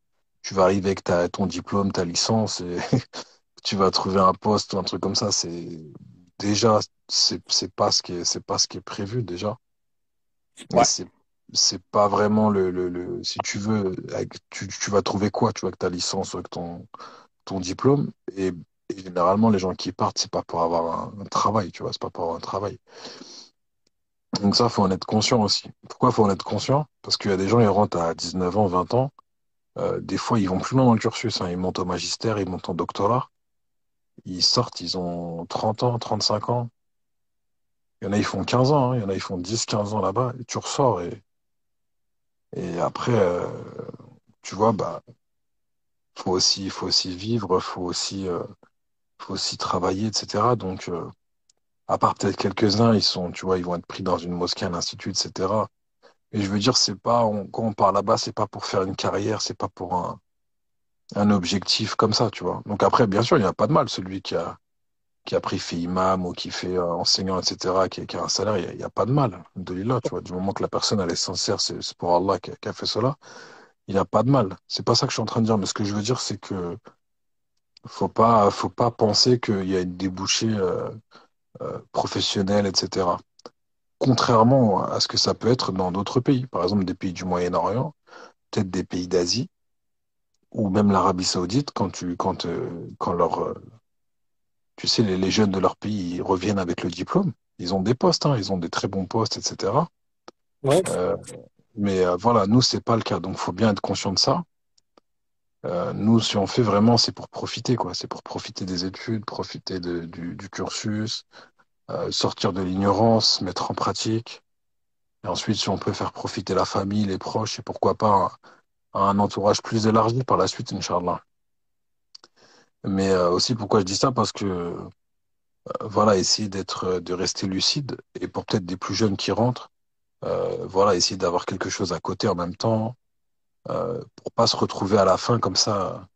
Tu vas arriver avec ton diplôme, ta licence, et tu vas trouver un poste ou un truc comme ça. Déjà, c'est pas ce qui est prévu déjà. Et Ouais. c'est pas vraiment si tu veux, tu vas trouver quoi, tu vois, avec ta licence ou avec ton diplôme. Et généralement, les gens qui partent, c'est pas pour avoir un travail, tu vois, c'est pas pour avoir un travail. Donc ça, faut en être conscient aussi. Pourquoi faut en être conscient? Parce qu'il y a des gens, ils rentrent à 19 ans, 20 ans. Des fois, ils vont plus loin dans le cursus, hein. Ils montent au magistère, ils montent en doctorat. Ils sortent, ils ont 30 ans, 35 ans. Il y en a, ils font 15 ans, hein. Il y en a, ils font 10, 15 ans là-bas. Et tu ressors. Et après, tu vois, bah, faut aussi vivre, faut aussi travailler, etc. Donc, à part peut-être quelques-uns, tu vois, ils vont être pris dans une mosquée, un institut, etc. Et je veux dire, c'est pas, quand on part là-bas, c'est pas pour faire une carrière, c'est pas pour un objectif comme ça, tu vois. Donc après, bien sûr, il n'y a pas de mal, celui qui après fait imam ou qui fait enseignant, etc., qui a un salaire, il y a pas de mal, alhamdoulilah, tu vois. Du moment que la personne, elle est sincère, c'est pour Allah qui a fait cela, il n'y a pas de mal. C'est pas ça que je suis en train de dire, mais ce que je veux dire, c'est que faut pas penser qu'il y a une débouchée professionnelle, etc. Contrairement à ce que ça peut être dans d'autres pays, par exemple des pays du Moyen-Orient, peut-être des pays d'Asie, ou même l'Arabie Saoudite, quand tu sais, les jeunes de leur pays ils reviennent avec le diplôme, ils ont des postes, hein, ils ont des très bons postes, etc. Ouais. Euh, mais voilà, nous, c'est pas le cas, donc faut bien être conscient de ça. Nous, si on fait vraiment, c'est pour profiter, quoi. C'est pour profiter des études, profiter du cursus, sortir de l'ignorance, mettre en pratique. Et ensuite, si on peut faire profiter la famille, les proches, et pourquoi pas un entourage plus élargi par la suite, Inch'Allah. Mais aussi, pourquoi je dis ça? Parce que voilà, essayer de rester lucide. Et pour peut-être des plus jeunes qui rentrent, voilà, essayer d'avoir quelque chose à côté en même temps, pour pas se retrouver à la fin comme ça,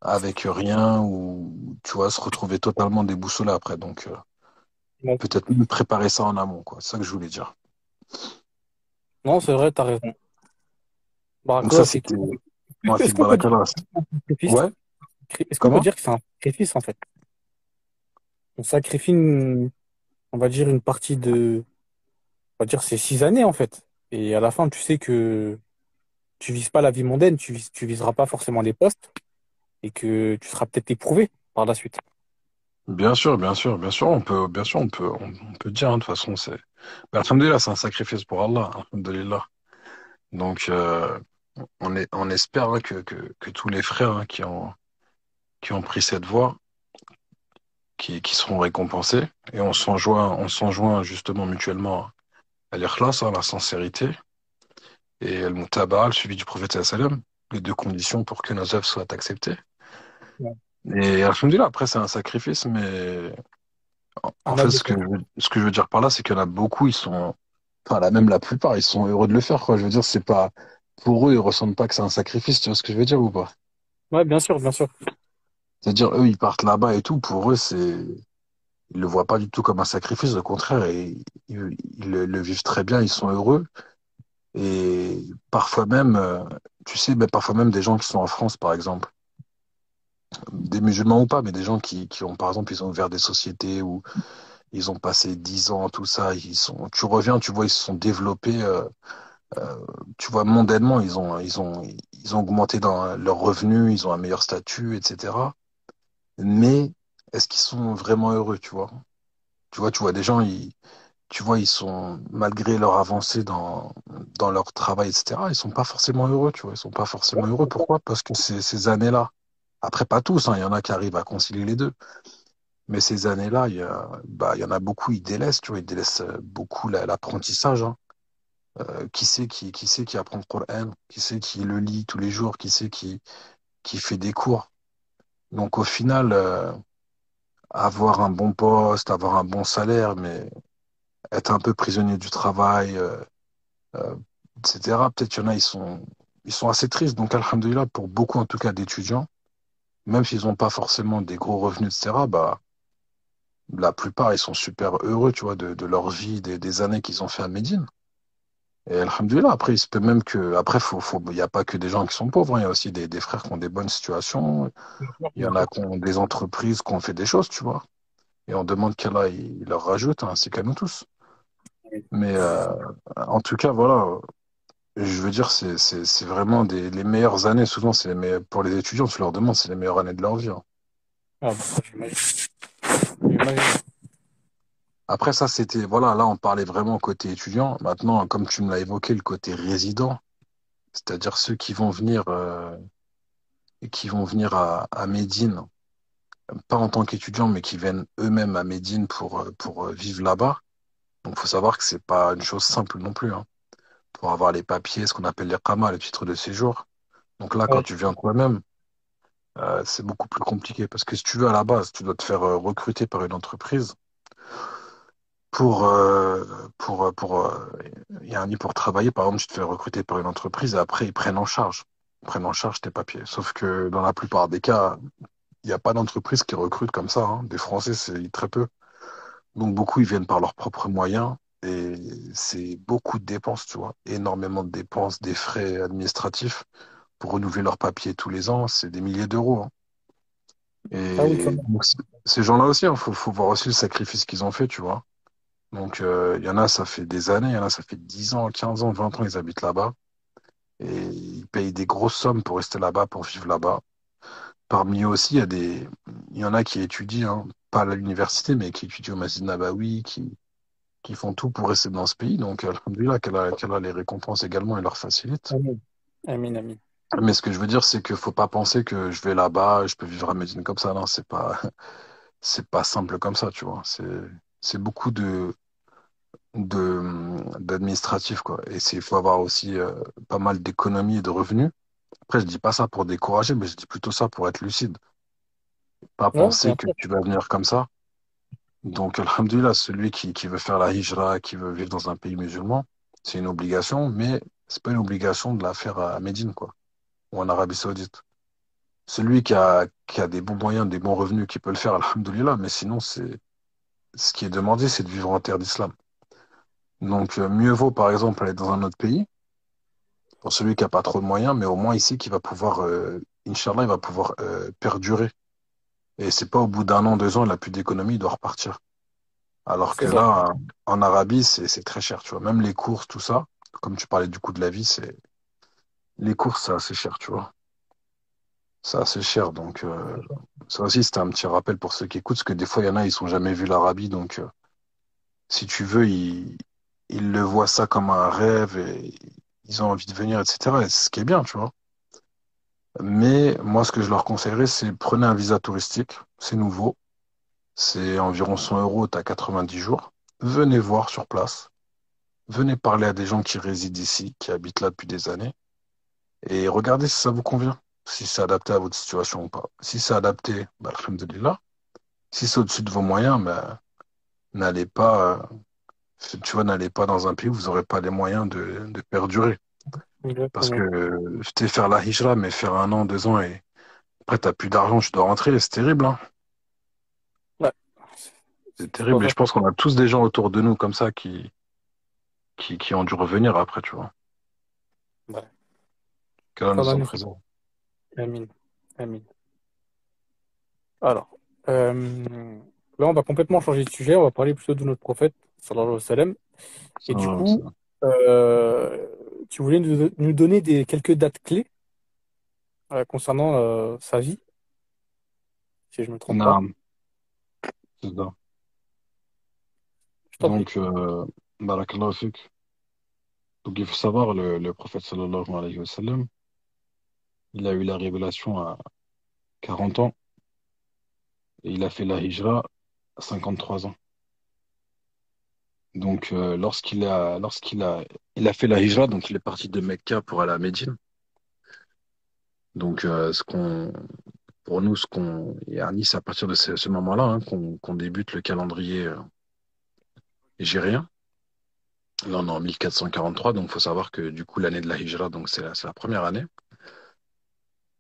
avec rien, ou tu vois, se retrouver totalement déboussolé après. Donc, Bon. peut-être même préparer ça en amont, quoi. C'est ça que je voulais dire. Non, c'est vrai, t'as raison. Donc Barakallah, ça, c'est c'était Est-ce Mohamed qu'on peut dire Barakallah. que c'est un sacrifice? Ouais, Est-ce qu'on peut comment? dire que c'est un sacrifice en fait? On sacrifie, on va dire, une partie on va dire, ces 6 années en fait. Et à la fin, tu sais que tu vises pas la vie mondaine, tu viseras pas forcément les postes et que tu seras peut-être éprouvé par la suite. Bien sûr, bien sûr, bien sûr, on peut dire, hein, de toute façon, mais alhamdoulilah, c'est un sacrifice pour Allah, alhamdoulilah. Donc, on espère hein, que tous les frères hein, qui ont pris cette voie, qui seront récompensés, et on s'enjoint justement mutuellement à l'ikhlas, hein, la sincérité, et al-mutaba'a, le suivi du prophète sallallahu alayhi wa sallam, les deux conditions pour que nos œuvres soient acceptées. Ouais. Et alhamdoulilah, après, c'est un sacrifice, mais en On a fait, des... ce que je veux dire par là, c'est qu'il y en a beaucoup, ils sont, enfin, là, même la plupart, ils sont heureux de le faire, quoi. Je veux dire, c'est pas, pour eux, ils ressentent pas que c'est un sacrifice, tu vois ce que je veux dire ou pas? Ouais, bien sûr, bien sûr. C'est-à-dire, eux, ils partent là-bas et tout, pour eux, ils le voient pas du tout comme un sacrifice, au contraire, et ils le vivent très bien, ils sont heureux. Et parfois même, tu sais, ben, parfois même des gens qui sont en France, par exemple, des musulmans ou pas, mais des gens qui ont, par exemple, ils ont ouvert des sociétés où ils ont passé 10 ans, tout ça, tu reviens, tu vois, ils se sont développés, euh, tu vois, mondainement, ils ont augmenté dans leurs revenus, ils ont un meilleur statut, etc. Mais est-ce qu'ils sont vraiment heureux, tu vois? Tu vois des gens, tu vois, ils sont, malgré leur avancée dans leur travail, etc., ils sont pas forcément heureux, tu vois, ils sont pas forcément heureux. Pourquoi? Parce que ces années-là, après pas tous, hein, il y en a qui arrivent à concilier les deux, mais ces années-là, il y en a beaucoup, ils délaissent, tu vois, ils délaissent beaucoup l'apprentissage, hein. Qui sait qui apprend le Coran, qui sait qui le lit tous les jours, qui sait qui fait des cours. Donc au final, avoir un bon poste, avoir un bon salaire, mais être un peu prisonnier du travail, euh, etc. Peut-être qu'il y en a, ils sont assez tristes. Donc, alhamdoulilah, pour beaucoup, en tout cas, d'étudiants, même s'ils n'ont pas forcément des gros revenus, etc., bah, la plupart, ils sont super heureux, tu vois, de leur vie, des années qu'ils ont fait à Médine. Et alhamdoulilah, après, il se peut même que, après, il n'y a pas que des gens qui sont pauvres, hein. Il y a aussi des frères qui ont des bonnes situations. Bien sûr, Il y bien en a sûr. qui ont des entreprises qui ont fait des choses, tu vois. Et on demande qu'Allah, il leur rajoute, hein, ainsi qu'à nous tous. Mais, en tout cas, voilà. Je veux dire, c'est vraiment les meilleures années. Souvent, pour les étudiants, tu leur demandes, c'est les meilleures années de leur vie, hein. Ah, bah, j'imagine. J'imagine. Après, ça, c'était, voilà, là, on parlait vraiment côté étudiant. Maintenant, comme tu me l'as évoqué, le côté résident, c'est-à-dire ceux qui vont venir à Médine, pas en tant qu'étudiants, mais qui viennent eux-mêmes à Médine pour vivre là-bas. Donc, faut savoir que c'est pas une chose simple non plus, hein. Pour avoir les papiers, ce qu'on appelle les qamas, le titre de séjour. Donc là, quand Ouais, tu viens toi-même, c'est beaucoup plus compliqué parce que si tu veux, à la base, tu dois te faire recruter par une entreprise pour, euh, pour travailler. Par exemple, tu te fais recruter par une entreprise et après, ils prennent en charge. Ils prennent en charge tes papiers. Sauf que dans la plupart des cas, il n'y a pas d'entreprise qui recrute comme ça, hein. Des Français, c'est très peu. Donc, beaucoup, ils viennent par leurs propres moyens et c'est beaucoup de dépenses, tu vois. Énormément de dépenses, des frais administratifs pour renouveler leurs papiers tous les ans. C'est des milliers d'euros, hein. ah oui, quand Et même. donc, ces gens-là aussi, il faut voir aussi le sacrifice qu'ils ont fait, tu vois. Donc, il y en a, ça fait des années, il y en a, ça fait 10 ans, 15 ans, 20 ans, ils habitent là-bas. Et ils payent des grosses sommes pour rester là-bas, pour vivre là-bas. Parmi eux aussi, il y en a qui étudient, hein, pas à l'université, mais qui étudient au Masjid Nabawi, qui font tout pour rester dans ce pays. Donc, alhamdoulilah, qu'Allah les récompense également et leur facilite. Amin. Amin, amin. Mais ce que je veux dire, c'est qu'il faut pas penser que je vais là-bas, je peux vivre à Médine comme ça. Non, c'est pas simple comme ça, tu vois. C'est beaucoup d'administratif, quoi. Et il faut avoir aussi pas mal d'économies et de revenus. Après, je dis pas ça pour décourager, mais je dis plutôt ça pour être lucide. Pas Ouais, penser bien que sûr. tu vas venir comme ça. Donc, alhamdoulilah, celui qui veut faire la hijra, qui veut vivre dans un pays musulman, c'est une obligation, mais c'est pas une obligation de la faire à Médine, quoi, ou en Arabie Saoudite. Celui qui a des bons moyens, des bons revenus, qui peut le faire, alhamdoulilah, mais sinon, ce qui est demandé, c'est de vivre en terre d'islam. Donc, mieux vaut, par exemple, aller dans un autre pays, pour celui qui n'a pas trop de moyens, mais au moins ici, qui va pouvoir, Inch'Allah, il va pouvoir perdurer. Et c'est pas au bout d'un an, 2 ans, il n'a plus d'économie, il doit repartir. Alors C'est que ça. là, en Arabie, c'est très cher, tu vois. Même les courses, tout ça, comme tu parlais du coût de la vie, les courses, c'est assez cher, tu vois. C'est assez cher. Donc, ça aussi, c'était un petit rappel pour ceux qui écoutent, parce que des fois, il y en a, ils sont jamais vu l'Arabie. Donc, si tu veux, ils le voient ça comme un rêve et ils ont envie de venir, etc. Et c'est ce qui est bien, tu vois. Mais moi, ce que je leur conseillerais, c'est prenez un visa touristique. C'est nouveau. C'est environ 100 euros, t'as 90 jours. Venez voir sur place. venez parler à des gens qui résident ici, qui habitent là depuis des années, et regardez si ça vous convient, si c'est adapté à votre situation ou pas. Si c'est adapté, bah, alhamdoulilah. Si c'est au-dessus de vos moyens, bah, n'allez pas, tu vois, n'allez pas dans un pays où vous n'aurez pas les moyens de perdurer. Parce que Exactement. tu faire la hijra, mais faire 1 an, 2 ans, et après, t'as plus d'argent, tu dois rentrer, c'est terrible, hein. Ouais, C'est c'est pas terrible. Et je facile. pense qu'on a tous des gens autour de nous comme ça qui ont dû revenir après, tu vois. Ouais. Qu'Allah nous Qu'Allah en nous présente. Amin. Amin. Alors, là, on va complètement changer de sujet. On va parler plutôt de notre prophète, sallallahu alayhi wa sallam. Et du Ça. coup, euh, tu voulais nous donner quelques dates clés concernant sa vie, si je ne me trompe pas. Non, c'est ça. Je t'en prie. Donc, barakallahu fik. Donc, il faut savoir, le prophète sallallahu alayhi wa sallam, il a eu la révélation à 40 ans et il a fait la hijra à 53 ans. Donc, il a fait la hijra, donc il est parti de Mecca pour aller à Médine. Donc, pour nous, yani, c'est à partir de ce moment-là hein, qu'on débute le calendrier hijrien. Là, on est en 1443, donc il faut savoir que du coup, l'année de la hijra, donc c'est la première année.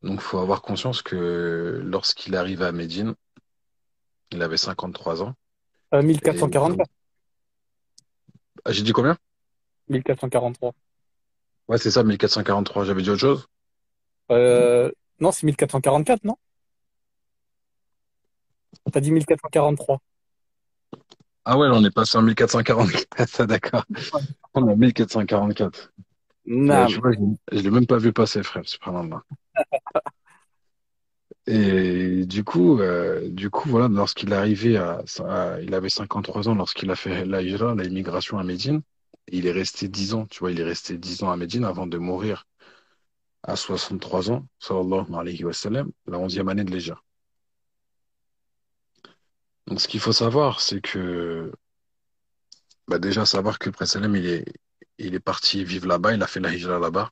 Donc, il faut avoir conscience que lorsqu'il arrive à Médine, il avait 53 ans. Et donc, 1444. ah, j'ai dit combien? 1443. Ouais, c'est ça, 1443. J'avais dit autre chose? Euh, non, c'est 1444, non? T'as dit 1443. Ah ouais, là, on est passé en 1444, ça, d'accord. On est en 1444. Bah, tu Non. vois, je l'ai même pas vu passer, frère, subhanallah. Et du coup, voilà, lorsqu'il est arrivé il avait 53 ans lorsqu'il a fait la hijra, la immigration à Médine. Et il est resté 10 ans, tu vois, il est resté 10 ans à Médine avant de mourir à 63 ans, sallallahu alayhi wa sallam, la 11e année de l'hijra. Donc, ce qu'il faut savoir, c'est que, bah, déjà, savoir que le Prophète sallam, il est parti vivre là-bas, il a fait la hijra là-bas,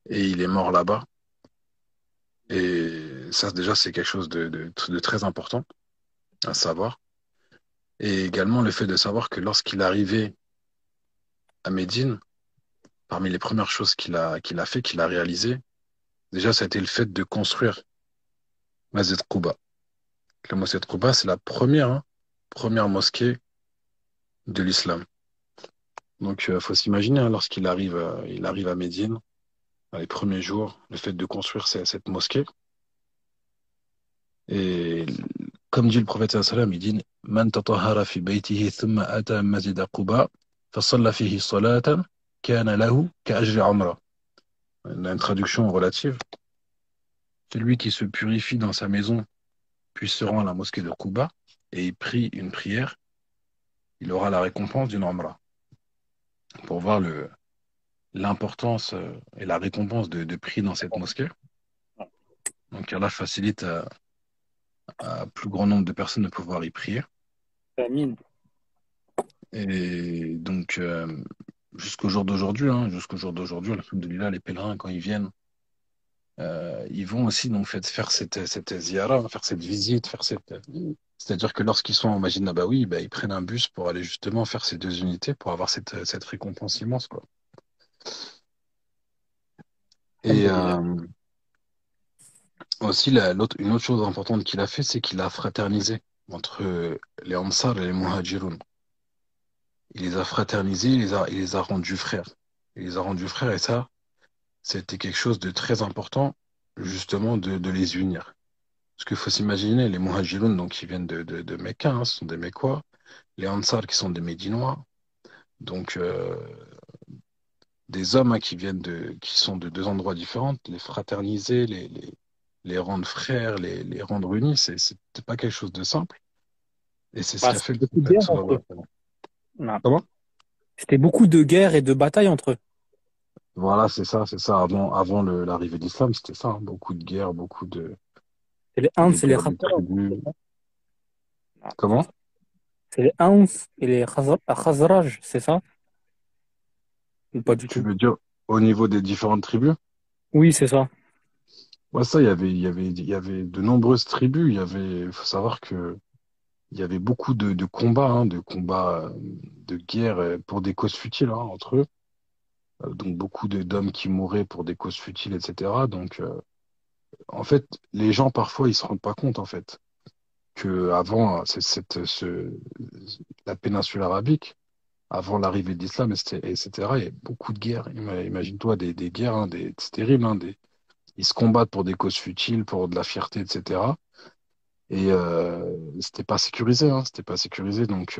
et il est mort là-bas. Et ça, déjà, c'est quelque chose de très important à savoir. Et également le fait de savoir que lorsqu'il est arrivé à Médine, parmi les premières choses qu'il a fait, qu'il a réalisé, déjà, ça a été le fait de construire Masjid Quba. La mosquée de Quba, c'est la première mosquée de l'islam. Donc, il faut s'imaginer, hein, il arrive à Médine, dans les premiers jours, le fait de construire cette mosquée. Et comme dit le prophète sallallahu alayhi wa sallam, il dit Man tatahhara fi baytihi thumma ata masjid Quba fa salla fihi salatan kana lahu ka ajri umrah. On a une traduction relative. Celui qui se purifie dans sa maison, puis se rend à la mosquée de Quba et y prie une prière, il aura la récompense d'une umrah. Pour voir l'importance et la récompense de prier dans cette mosquée. Donc Allah facilite à plus grand nombre de personnes de pouvoir y prier. Amine. Et donc, jusqu'au jour d'aujourd'hui, alhamdoulilah, les pèlerins, quand ils viennent, ils vont aussi donc faire cette ziyara, faire cette visite, c'est-à-dire que lorsqu'ils sont en Masjid Nabawi, bah, ils prennent un bus pour aller justement faire ces 2 unités pour avoir cette récompense immense, quoi. Et Alhamdulillah. aussi, une autre chose importante qu'il a fait, c'est qu'il a fraternisé entre les Ansar et les Muhajirun. Il les a fraternisés, il les a rendus frères. Il les a rendus frères et ça, c'était quelque chose de très important, justement, de les unir. Parce qu'il faut s'imaginer, les Muhajirun, donc, qui viennent de Mecca, hein, ce sont des Mécois, les Ansar qui sont des Médinois, donc des hommes hein, qui sont de deux endroits différents, les fraterniser, les rendre frères, les rendre unis, c'était pas quelque chose de simple. Et c'est ce Bah, qu'a fait c'était le beaucoup de prophète guerres entre sallallahu eux. alayhi wa sallam. Non. Comment? C'était beaucoup de guerres et de batailles entre eux. Voilà, c'est ça. Avant l'arrivée de l'islam, c'était ça, hein. Beaucoup de guerres, beaucoup C'est les Hans de et les guerres de Khazraj. tribus. Ah, c'est Comment? ça. C'est les Hans et les Khazraj, c'est ça? Ou pas du Tu tout? veux dire au niveau des différentes tribus? Oui, c'est ça. Ouais, ça, il y avait de nombreuses tribus. Il faut savoir que il y avait beaucoup de combats, hein, de guerre pour des causes futiles, hein, entre eux. Donc beaucoup d'hommes qui mouraient pour des causes futiles, etc. Donc en fait, les gens parfois ils se rendent pas compte en fait que avant la péninsule arabique, avant l'arrivée de l'islam, etc. Il y a beaucoup de guerres. Imagine-toi des guerres, hein, c'est terrible, hein, ils se combattent pour des causes futiles, pour de la fierté, etc. Et c'était pas sécurisé, hein, c'était pas sécurisé. Donc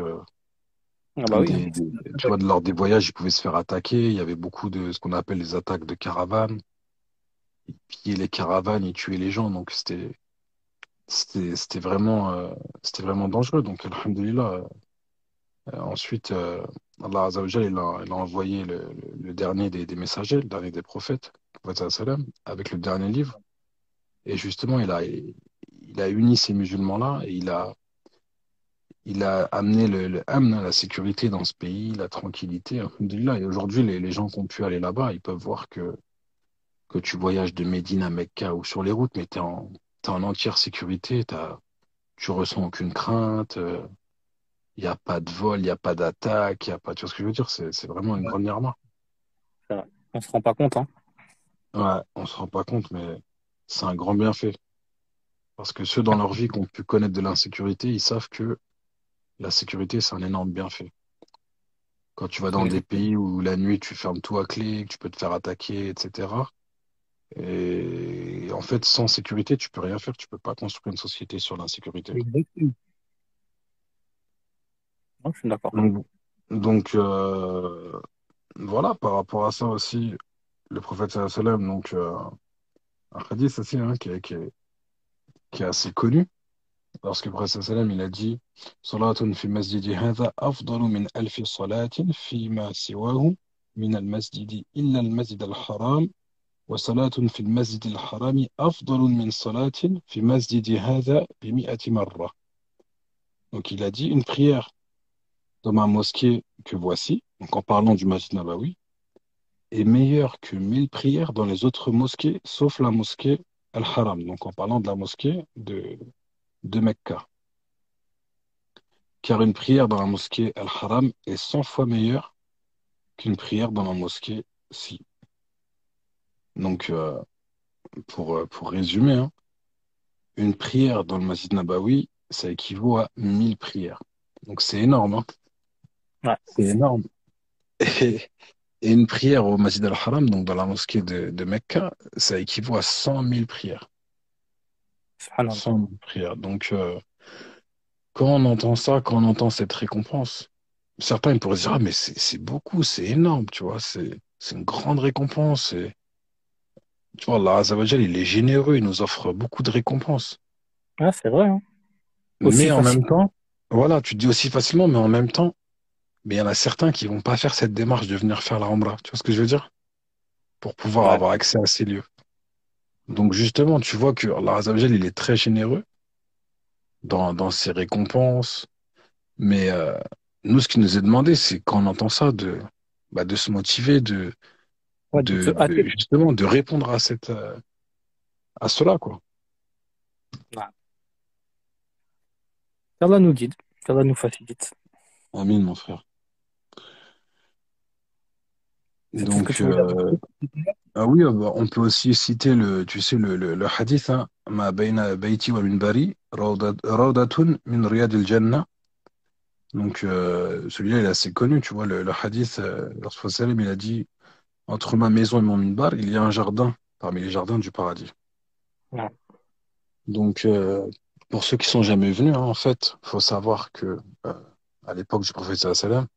Ah bah oui, hein. tu vois, lors des voyages, ils pouvaient se faire attaquer. Il y avait beaucoup de ce qu'on appelle les attaques de caravanes. Ils pillaient les caravanes, ils tuaient les gens. Donc c'était vraiment dangereux. Donc alhamdoulilah. Ensuite, Allah Azza wa Jal, il a envoyé le dernier des messagers, le dernier des prophètes, le prophète sallallahu alayhi wa sallam, avec le dernier livre. Et justement, il a uni ces musulmans-là et il a amené le amn, la sécurité dans ce pays, la tranquillité, alhamdoulilah. Et aujourd'hui, les gens qui ont pu aller là-bas, ils peuvent voir que tu voyages de Médine à Mecca ou sur les routes, mais t'es en entière sécurité, tu ressens aucune crainte, il n'y a pas de vol, il n'y a pas d'attaque, il y a pas, tu vois ce que je veux dire? C'est vraiment une Ouais, grande Yarma. c'est vrai. On se rend pas compte, hein. Ouais, on se rend pas compte, mais c'est un grand bienfait. Parce que ceux dans leur vie qui ont pu connaître de l'insécurité, ils savent que la sécurité, c'est un énorme bienfait. Quand tu vas dans des Exactement. pays où la nuit, tu fermes tout à clé, que tu peux te faire attaquer, etc. Et en fait, sans sécurité, tu peux rien faire. Tu peux pas construire une société sur l'insécurité. Exactement. Non, je suis d'accord. Donc, donc, voilà, par rapport à ça aussi, le prophète sallallahu alayhi wa sallam, donc un hadith aussi hein, qui est assez connu, lorsque le prophète sallallahu alayhi wa sallam, il a dit Salatun fi masjidi hadha afdalu min alfi salatin fi ma siwahu min al-masjidi illa al-masjid al-haram wa salatun fi al-masjid al-harami afdalu min salatin fi masjidi hadha bi mi'ati marra. Donc il a dit une prière dans ma mosquée que voici, donc en parlant du masjid Nabawi, est meilleure que 1000 prières dans les autres mosquées, sauf la mosquée Al-Haram, donc en parlant de la mosquée de Mecca. Car une prière dans la mosquée Al-Haram est 100 fois meilleure qu'une prière dans la mosquée si. Donc, pour résumer, hein, une prière dans le Masjid Nabawi, ça équivaut à 1000 prières. Donc, c'est énorme, hein. Ouais, C'est énorme. Et, et une prière au Masjid Al-Haram, donc dans la mosquée de Mecca, ça équivaut à 100 000 prières. subhanallah. 100 000 prières. Donc, quand on entend ça, quand on entend cette récompense, certains ils pourraient se dire, ah, mais c'est beaucoup, c'est énorme, tu vois, c'est une grande récompense. Tu vois, Allah Azza wa Jal, il est généreux, il nous offre beaucoup de récompenses. Ah, c'est vrai, hein. Aussi Mais en facile. même temps, voilà, tu te dis aussi facilement, mais en même temps, mais il y en a certains qui vont pas faire cette démarche de venir faire la Umrah. Tu vois ce que je veux dire? Pour pouvoir Ouais. avoir accès à ces lieux. Donc justement, tu vois que Allah Azza wa Jal, il est très généreux dans ses récompenses. Mais nous, ce qui nous est demandé, c'est quand on entend ça, de se motiver, Ouais, de se hâter. justement, de répondre à cela, quoi. Ouais. Qu'Allah nous guide, qu'Allah nous facilite. Amin, mon frère. C'était ce que Donc, tu voulais ajouter? ah oui, bah, on peut aussi citer tu sais, le hadith, hein, Ma bayna bayti wa minbari, rawdatun min riyad al-jannah. Donc, celui-là, il est assez connu, tu vois, le hadith, lorsque Sallam, il a dit, entre ma maison et mon minbar, il y a un jardin parmi les jardins du paradis. Ouais. Donc, pour ceux qui sont jamais venus, hein, en fait, faut savoir que euh, à l'époque du prophète sallallahu alayhi wa sallam,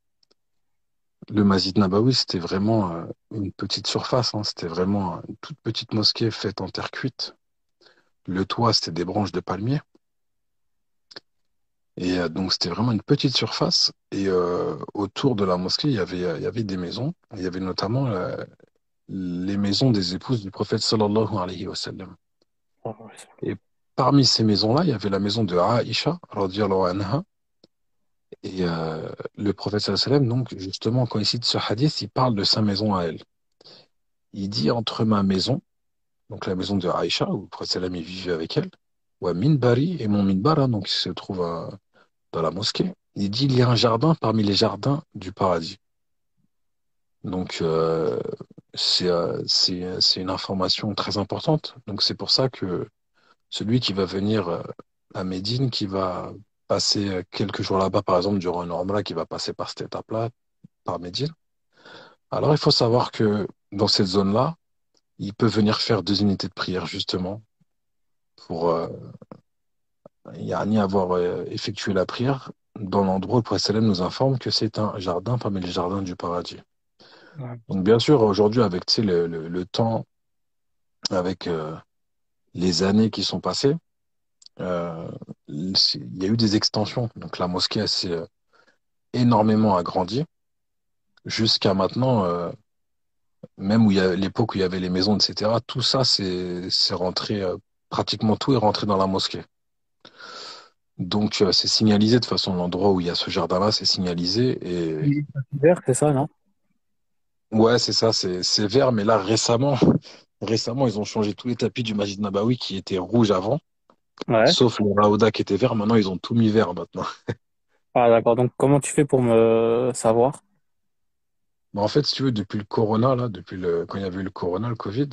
le Masjid Nabawi, c'était vraiment une petite surface, hein, c'était vraiment une toute petite mosquée faite en terre cuite. Le toit, c'était des branches de palmier. Et donc, c'était vraiment une petite surface. Et autour de la mosquée, il y avait des maisons. Il y avait notamment les maisons des épouses du prophète sallallahu alayhi wa sallam. Et parmi ces maisons-là, il y avait la maison de Aïcha, radiyallahu anha. Et le prophète sallallahu alayhi wa sallam, donc, justement, quand il cite ce hadith, il parle de sa maison à elle. Il dit entre ma maison, donc la maison de Aïcha, où le prophète sallallahu alayhi wa sallam il vivait avec elle, wa minbari et mon minbar, hein, donc il se trouve dans la mosquée. Il dit il y a un jardin parmi les jardins du paradis. Donc c'est une information très importante. Donc c'est pour ça que celui qui va venir à Médine, qui va passer quelques jours là-bas, par exemple durant une Omra, qui va passer par cette étape-là, par Médine. Alors il faut savoir que dans cette zone-là, il peut venir faire 2 unités de prière justement pour ni avoir effectué la prière dans l'endroit où le prophète sallam nous informe que c'est un jardin parmi les jardins du paradis. Ouais. Donc bien sûr, aujourd'hui, avec tu sais, le temps, avec les années qui sont passées, euh, il y a eu des extensions. Donc la mosquée elle s'est énormément agrandie jusqu'à maintenant, même où il y a l'époque où il y avait les maisons, etc. Tout ça, c'est rentré, pratiquement tout est rentré dans la mosquée. Donc c'est signalisé de toute façon l'endroit où il y a ce jardin-là, c'est signalisé et Oui, vert, c'est ça, non? ouais, c'est ça, c'est vert. Mais là récemment, ils ont changé tous les tapis du Masjid Nabawi qui étaient rouges avant. Ouais. Sauf le Raouda qui était vert, maintenant ils ont tout mis vert maintenant. Ah, d'accord. Donc, comment tu fais pour me savoir? Mais en fait, si tu veux, depuis le Corona, là, quand il y avait eu le Corona, le Covid,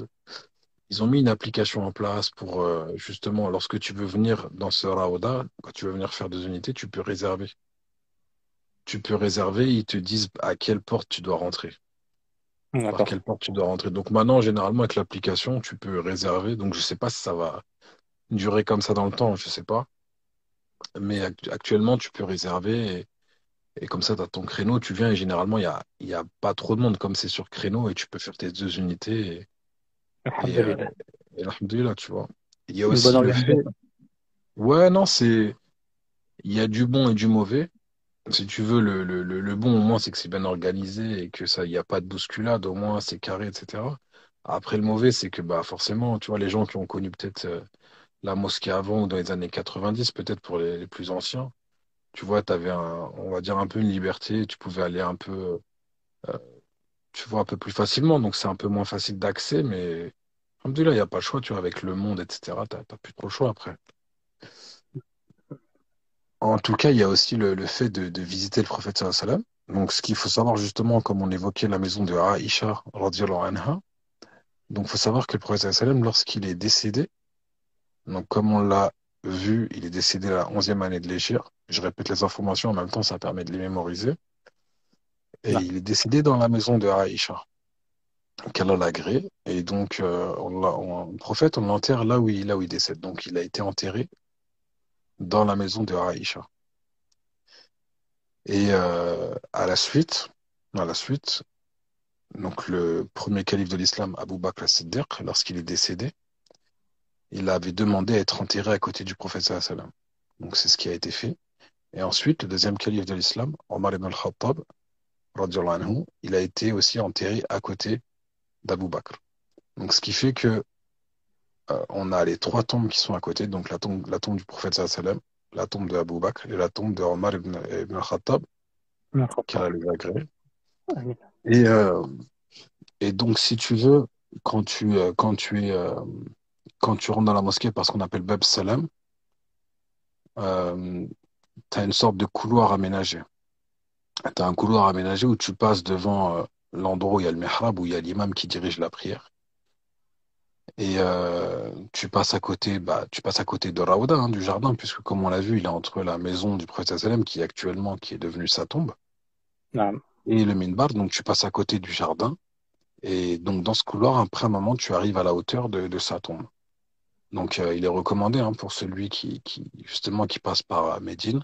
ils ont mis une application en place pour justement, lorsque tu veux venir dans ce Raouda, quand tu veux venir faire 2 unités, tu peux réserver. Tu peux réserver, ils te disent à quelle porte tu dois rentrer. Par D'accord. quelle porte tu dois rentrer. Donc maintenant, généralement, avec l'application, tu peux réserver. Donc je sais pas si ça va durer comme ça dans le temps, je sais pas. Mais actuellement, tu peux réserver. Et comme ça, tu as ton créneau, tu viens et généralement, il y a pas trop de monde comme c'est sur créneau et tu peux faire tes 2 unités et, Alhamdulillah. et alhamdoulilah, tu vois. Il y a Une bonne aussi le fait, organisation. ouais, non, il y a du bon et du mauvais. Si tu veux, le bon, au moins, c'est que c'est bien organisé et que ça, il n'y a pas de bousculade, au moins, c'est carré, etc. Après, le mauvais, c'est que, bah, forcément, tu vois, les gens qui ont connu peut-être la mosquée avant ou dans les années 90, peut-être pour les plus anciens, tu vois, tu avais on va dire, un peu une liberté, tu pouvais aller un peu tu vois un peu plus facilement, donc c'est un peu moins facile d'accès, mais alhamdoulilah, il n'y a pas le choix, tu vois, avec le monde, etc., t'as plus trop le choix après. En tout cas, il y a aussi le fait de visiter le prophète sallallahu alayhi wa sallam. Donc, ce qu'il faut savoir justement, comme on évoquait la maison de Aïcha, radiyallahu anha, donc il faut savoir que le prophète sallallahu alayhi wa sallam, lorsqu'il est décédé, donc comme on l'a vu, il est décédé à la 11e année de l'Hégire. Je répète les informations, en même temps, ça permet de les mémoriser. Et Non. il est décédé dans la maison de Aïcha. Qu'Allah l'agrée. Et donc, le prophète, on l'enterre là où il décède. Donc, il a été enterré dans la maison de Aïcha. Et à la suite, donc le premier calife de l'islam, Abu Bakr as-Siddiq, lorsqu'il est décédé, il avait demandé à être enterré à côté du prophète sallallahu alayhi wa sallam. Donc, c'est ce qui a été fait. Et ensuite, le deuxième calife de l'islam, Omar ibn al-Khattab, radiyallahu anhu, il a été aussi enterré à côté d'Abu Bakr. Donc, ce qui fait que on a les trois tombes qui sont à côté, donc la tombe du prophète sallallahu alayhi wa sallam, la tombe de Abu Bakr et la tombe de Omar ibn al-Khattab, qui D'accord. a les agrès. Amin. Et, euh, et donc, si tu veux, quand tu rentres dans la mosquée par ce qu'on appelle Bab Salam, tu as une sorte de couloir aménagé. Tu as un couloir aménagé où tu passes devant l'endroit où il y a le mihrab, où il y a l'imam qui dirige la prière. Et tu passes à côté de Raouda, hein, du jardin, puisque comme on l'a vu, il est entre la maison du prophète sallam qui est devenue sa tombe, Non. et le minbar, donc tu passes à côté du jardin. Et donc dans ce couloir, après un moment, tu arrives à la hauteur de sa tombe. Donc il est recommandé hein, pour celui justement qui passe par Médine,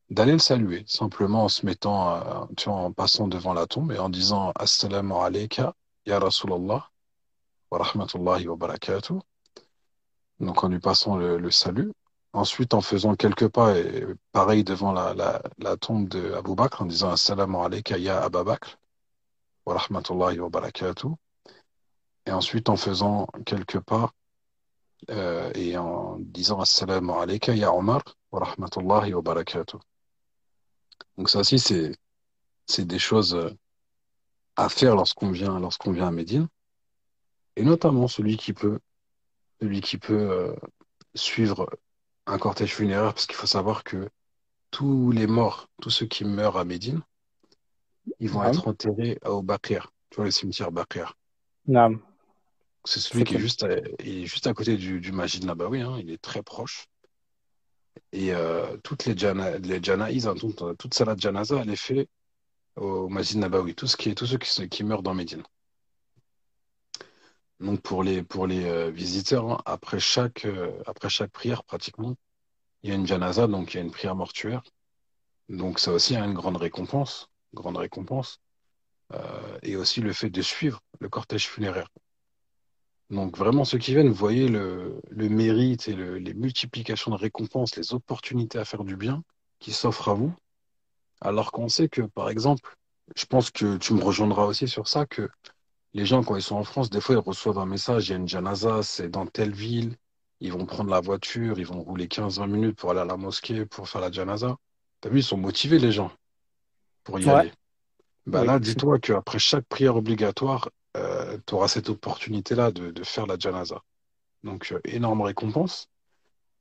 d'aller le saluer, simplement en se mettant, tu vois, en passant devant la tombe et en disant Assalamu alayka, ya Rasulallah, wa rahmatullahi wa barakatuh. Donc en lui passant le salut. Ensuite, en faisant quelques pas, et pareil devant la tombe de Abu Bakr, en disant Assalamu alayka ya Aba Bakr, wa rahmatullahi wa barakatuh. Et ensuite, en faisant quelques pas et en disant Assalamu alayka ya Omar, wa rahmatullahi wa barakatuh. Donc ça aussi, c'est des choses à faire lorsqu'on vient à Médine. Et notamment celui qui peut suivre un cortège funéraire, parce qu'il faut savoir que tous les morts, tous ceux qui meurent à Médine, ils vont Naam. être enterrés au Baqir, tu vois, le cimetière Baqir. Naam. C'est celui Très qui est connu. il est juste à côté du Masjid Nabawi, hein, il est très proche. Et toutes les janaïs, hein, toute salat janaza, elle est faite au Masjid Nabawi, tous ceux qui meurent dans Médine. Donc pour les visiteurs, hein, après chaque prière, pratiquement, il y a une janaza, donc il y a une prière mortuaire. Donc ça aussi a une grande récompense, grande récompense. Et aussi le fait de suivre le cortège funéraire. Donc vraiment, ceux qui viennent, vous voyez le mérite et les multiplications de récompenses, les opportunités à faire du bien qui s'offrent à vous. Alors qu'on sait que, par exemple, je pense que tu me rejoindras aussi sur ça, que les gens, quand ils sont en France, des fois, ils reçoivent un message, il y a une janaza, c'est dans telle ville, ils vont prendre la voiture, ils vont rouler 15 20 minutes pour aller à la mosquée, pour faire la janaza. T'as vu, ils sont motivés, les gens, pour y Ouais, aller. Bah oui. là, dis-toi qu'après chaque prière obligatoire, tu auras cette opportunité-là de faire la janaza. Donc, énorme récompense.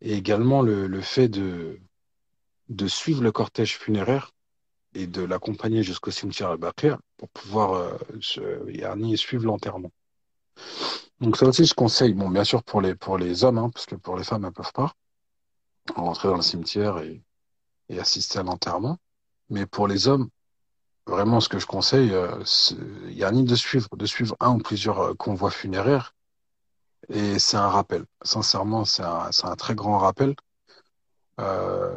Et également le fait de suivre le cortège funéraire et de l'accompagner jusqu'au cimetière al-Baqi' pour pouvoir yani, suivre l'enterrement. Donc ça aussi, je conseille, bon, bien sûr pour les hommes, hein, parce que pour les femmes, elles peuvent pas rentrer dans le cimetière et assister à l'enterrement. Mais pour les hommes, vraiment, ce que je conseille, c'est yani, de suivre un ou plusieurs convois funéraires. Et c'est un rappel. Sincèrement, c'est un très grand rappel.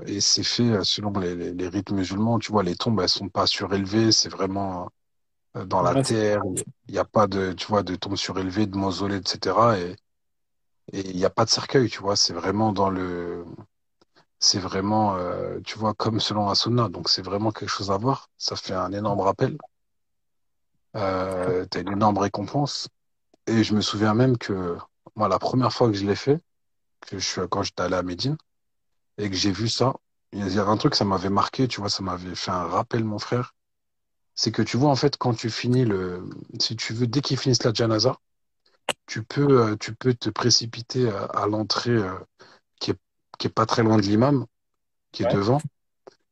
Et c'est fait selon les rites musulmans. Tu vois, les tombes, elles sont pas surélevées. C'est vraiment dans la Ouais, terre. Il n'y a pas de, tu vois, de tombes surélevées, de mausolées, etc. Et il n'y a pas de cercueil, tu vois. C'est vraiment, tu vois, comme selon la sunna. Donc c'est vraiment quelque chose à voir. Ça fait un énorme rappel. T'as une énorme récompense. Et je me souviens même que moi, la première fois que je l'ai fait, quand j'étais allé à Médine, et que j'ai vu ça, il y avait un truc, ça m'avait marqué, tu vois, ça m'avait fait un rappel, mon frère. C'est que tu vois, en fait, quand tu finis si tu veux, dès qu'ils finissent la janaza, tu peux te précipiter à l'entrée qui est, qui est pas très loin de l'imam, qui est ouais. devant,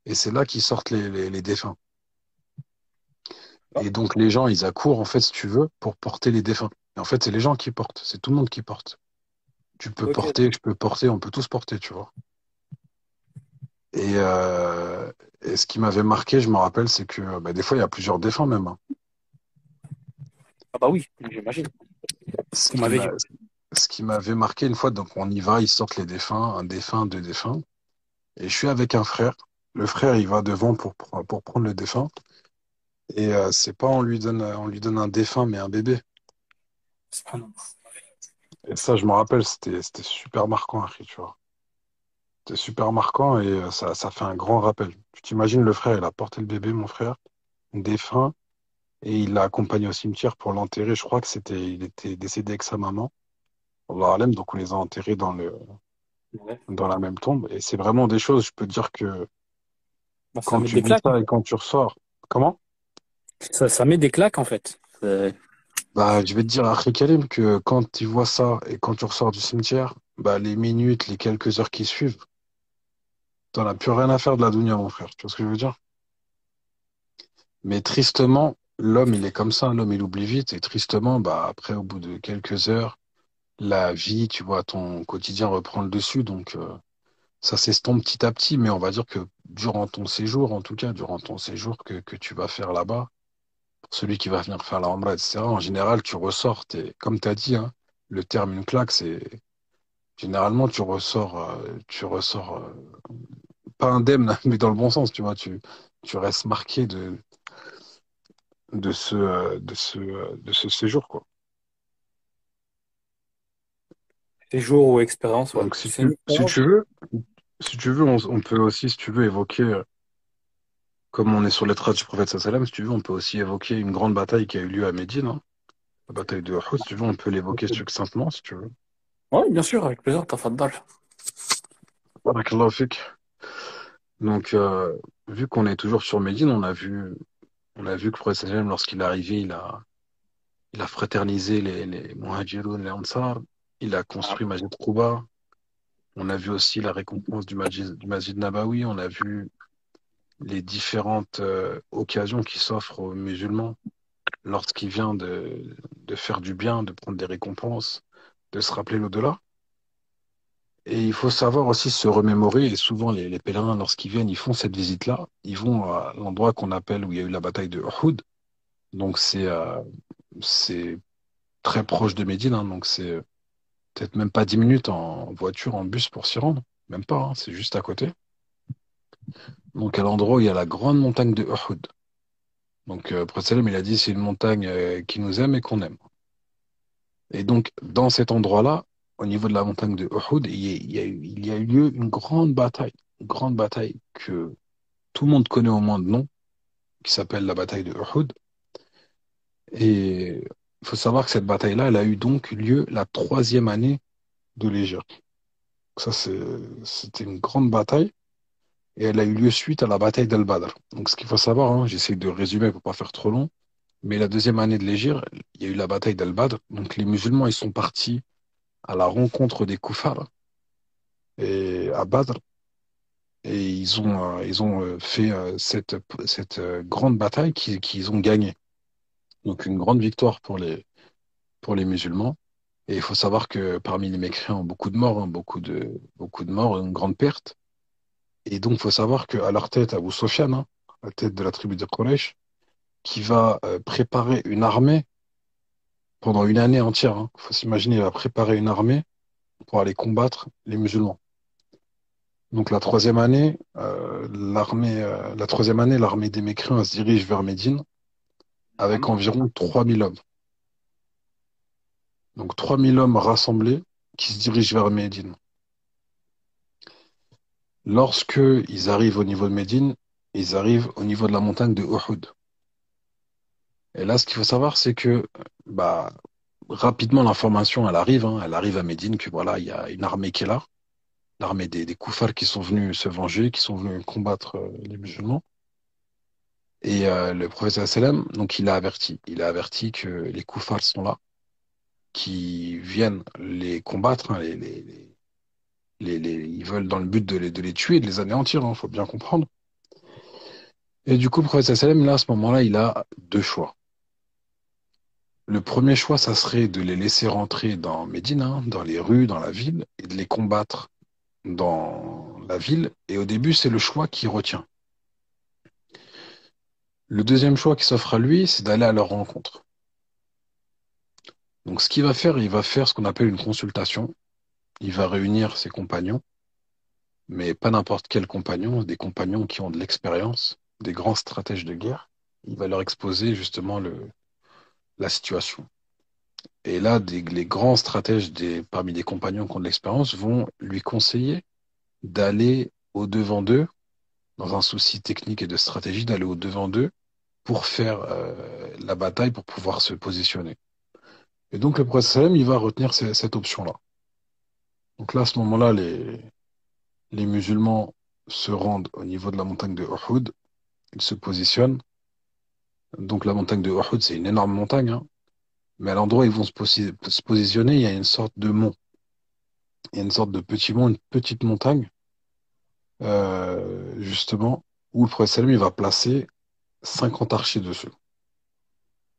et c'est là qu'ils sortent les défunts. Et donc, les gens, ils accourent, en fait, si tu veux, pour porter les défunts. Et en fait, c'est les gens qui portent, c'est tout le monde qui porte. Tu peux Ok. porter, je peux porter, on peut tous porter, tu vois. Et, euh, et ce qui m'avait marqué, je me rappelle, c'est que bah, des fois, il y a plusieurs défunts même, hein. Ah bah oui, j'imagine. Ce Vous qui m'avez dit. m'a, ce qui m'avait marqué une fois, donc on y va, ils sortent les défunts, un défunt, deux défunts, et je suis avec un frère. Le frère, il va devant pour prendre le défunt, et c'est pas on lui donne un défunt, mais un bébé. Subhanallah. Et ça, je me rappelle, c'était super marquant, après, tu vois. C'était super marquant et ça fait un grand rappel. Tu t'imagines, le frère, il a porté le bébé, mon frère, défunt, et il l'a accompagné au cimetière pour l'enterrer. Je crois que il était décédé avec sa maman. Allah alem, donc on les a enterrés Ouais. dans la même tombe. Et c'est vraiment des choses, je peux te dire que Bah, ça quand met tu des vis claques, hein. ça et quand tu ressors, comment? Ça met des claques, en fait. Bah, je vais te dire, Akhi Karim, que quand tu vois ça et quand tu ressors du cimetière, bah, les minutes, les quelques heures qui suivent, t'en as plus rien à faire de la dunya, mon frère. Tu vois ce que je veux dire? Mais tristement, l'homme, il est comme ça, l'homme, il oublie vite. Et tristement, bah, après, au bout de quelques heures, la vie, tu vois, ton quotidien reprend le dessus. Donc, ça s'estompe petit à petit. Mais on va dire que durant ton séjour, en tout cas, durant ton séjour que tu vas faire là-bas, celui qui va venir faire la Umrah, etc., en général, tu ressors, comme tu as dit, hein, le terme une claque, c'est généralement, tu ressors pas indemne, mais dans le bon sens, tu vois, tu restes marqué de ce séjour, quoi. Séjour ou expérience, ouais. Donc, C'est une expérience. si tu veux, on peut aussi, si tu veux, évoquer, comme on est sur les traces du prophète sallam, si tu veux, on peut aussi évoquer une grande bataille qui a eu lieu à Médine, hein, la bataille de Uhud, si tu veux, on peut l'évoquer succinctement, si tu veux. Ouais, bien sûr, avec plaisir, tafaddal. Barakallahu fik. Donc, vu qu'on est toujours sur Médine, on a vu que le prophète sallam, lorsqu'il est arrivé, il a fraternisé les Muhajiroun, les Ansar. Il a Ah, construit Masjid Quba. On a vu aussi la récompense du Masjid Nabawi. On a vu les différentes occasions qui s'offrent aux musulmans lorsqu'il vient de faire du bien, de prendre des récompenses, de se rappeler l'au-delà. Et il faut savoir aussi se remémorer, et souvent les pèlerins, lorsqu'ils viennent, ils font cette visite-là, ils vont à l'endroit qu'on appelle où il y a eu la bataille de Uhud. Donc c'est très proche de Médine, hein, donc c'est peut-être même pas 10 minutes en voiture, en bus pour s'y rendre. Même pas, hein, c'est juste à côté. Donc à l'endroit où il y a la grande montagne de Uhud. Donc Prophète Sallam, il a dit c'est une montagne qui nous aime et qu'on aime. Et donc dans cet endroit-là, au niveau de la montagne de Uhud, il y a eu lieu une grande bataille que tout le monde connaît au moins de nom, qui s'appelle la bataille de Uhud. Et il faut savoir que cette bataille-là, elle a eu donc lieu la troisième année de l'Hégire. C'était une grande bataille et elle a eu lieu suite à la bataille d'Al-Badr. Donc ce qu'il faut savoir, hein, j'essaie de résumer pour pas faire trop long, mais la deuxième année de l'Hégire, il y a eu la bataille d'Al-Badr. Donc les musulmans, ils sont partis à la rencontre des koufars et à Badr et ils ont fait cette grande bataille qu'ils ont gagnée. Donc une grande victoire pour les musulmans. Et il faut savoir que parmi les mécréants, beaucoup de morts, hein, beaucoup de morts, une grande perte. Et donc, il faut savoir qu'à leur tête, Abu Sofyan, hein, à la tête de la tribu de Quraysh, qui va préparer une armée pendant une année entière. Il faut s'imaginer, il va préparer une armée pour aller combattre les musulmans. Donc la troisième année, l'armée des mécréants elle se dirige vers Médine avec naam. environ 3000 hommes. Donc 3000 hommes rassemblés qui se dirigent vers Médine. Lorsque ils arrivent au niveau de Médine, ils arrivent au niveau de la montagne de Uhud. Et là, ce qu'il faut savoir, c'est que bah, rapidement, l'information, elle arrive, hein, elle arrive à Médine, que voilà, il y a une armée qui est là, l'armée des koufars qui sont venus se venger, qui sont venus combattre les musulmans. Et le prophète sallam, donc il a averti que les koufars sont là, qui viennent les combattre, hein, ils veulent dans le but de les tuer, de les anéantir, il faut bien comprendre. Et du coup, le prophète sallam, là, à ce moment-là, il a deux choix. Le premier choix, ça serait de les laisser rentrer dans Médine, hein, dans les rues, dans la ville, et de les combattre dans la ville. Et au début, c'est le choix qui retient. Le deuxième choix qui s'offre à lui, c'est d'aller à leur rencontre. Donc, ce qu'il va faire, il va faire ce qu'on appelle une consultation. Il va réunir ses compagnons, mais pas n'importe quels compagnons, des compagnons qui ont de l'expérience, des grands stratèges de guerre. Il va leur exposer justement la situation. Et là, les grands stratèges parmi les compagnons qui ont de l'expérience vont lui conseiller d'aller au-devant d'eux, dans un souci technique et de stratégie, d'aller au-devant d'eux pour faire la bataille, pour pouvoir se positionner. Et donc le prophète sallam, il va retenir cette option-là. Donc là, à ce moment-là, les musulmans se rendent au niveau de la montagne de Uhud, ils se positionnent. Donc la montagne de Uhud, c'est une énorme montagne, hein. Mais à l'endroit où ils vont se positionner, il y a une sorte de mont. Il y a une sorte de petit mont, une petite montagne, justement, où le prophète sallam, il va placer 50 archers dessus.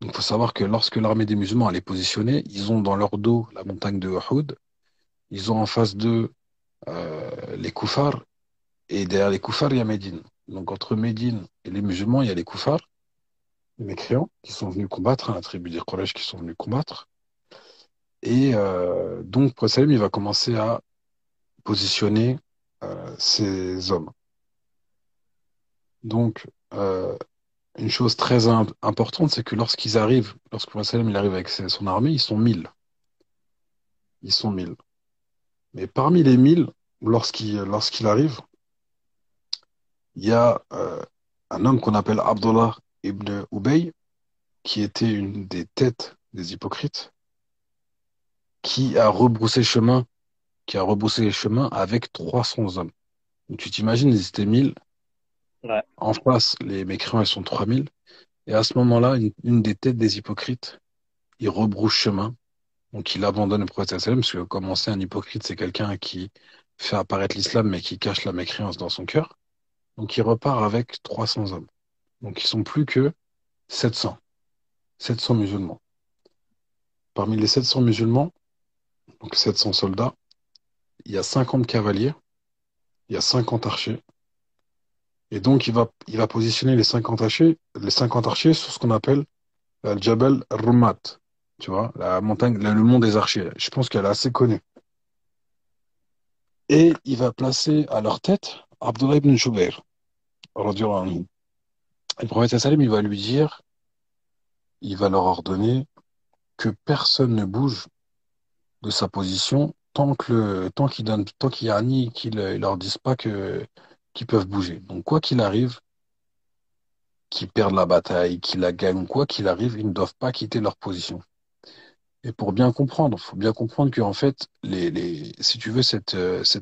Donc, il faut savoir que lorsque l'armée des musulmans elle est positionnée, ils ont dans leur dos la montagne de Uhud, ils ont en face d'eux les koufars, et derrière les koufars, il y a Médine. Donc, entre Médine et les musulmans, il y a les koufars, les mécréants, qui sont venus combattre, hein, la tribu des Quraysh qui sont venus combattre. Et donc, Prophète Salam, il va commencer à positionner ses hommes. Donc, une chose très importante, c'est que lorsqu'ils arrivent, lorsque Prophète Salam, il arrive avec son armée, ils sont 1000. Ils sont 1000. Mais parmi les 1000, lorsqu'il arrive, il y a un homme qu'on appelle Abdullah ibn Ubay, qui était une des têtes des hypocrites, qui a rebroussé chemin, qui a rebroussé les chemins avec 300 hommes. Donc tu t'imagines, ils étaient 1000, Ouais. En face, les mécréants, elles sont 3000. Et à ce moment-là, une des têtes des hypocrites, il rebrousse chemin. Donc il abandonne le prophète sallam, parce que comme on sait, un hypocrite, c'est quelqu'un qui fait apparaître l'islam, mais qui cache la mécréance dans son cœur. Donc il repart avec 300 hommes. Donc ils sont plus que 700. 700 musulmans. Parmi les 700 musulmans, donc 700 soldats, il y a 50 cavaliers, il y a 50 archers. Et donc il va positionner les 50 archers sur ce qu'on appelle le Jabal Rumat. Tu vois, la montagne, le mont des archers. Je pense qu'elle est assez connue. Et il va placer à leur tête Abdullah ibn Jubayr, radiyallahu anhu. Et le prophète sallam, il va lui dire, il va leur ordonner que personne ne bouge de sa position tant qu'il y a ni qu'ils leur disent pas qu'ils peuvent bouger. Donc quoi qu'il arrive, qu'ils perdent la bataille, qu'ils la gagnent, quoi qu'il arrive, ils ne doivent pas quitter leur position. Et pour bien comprendre, faut bien comprendre qu'en fait, si tu veux, cette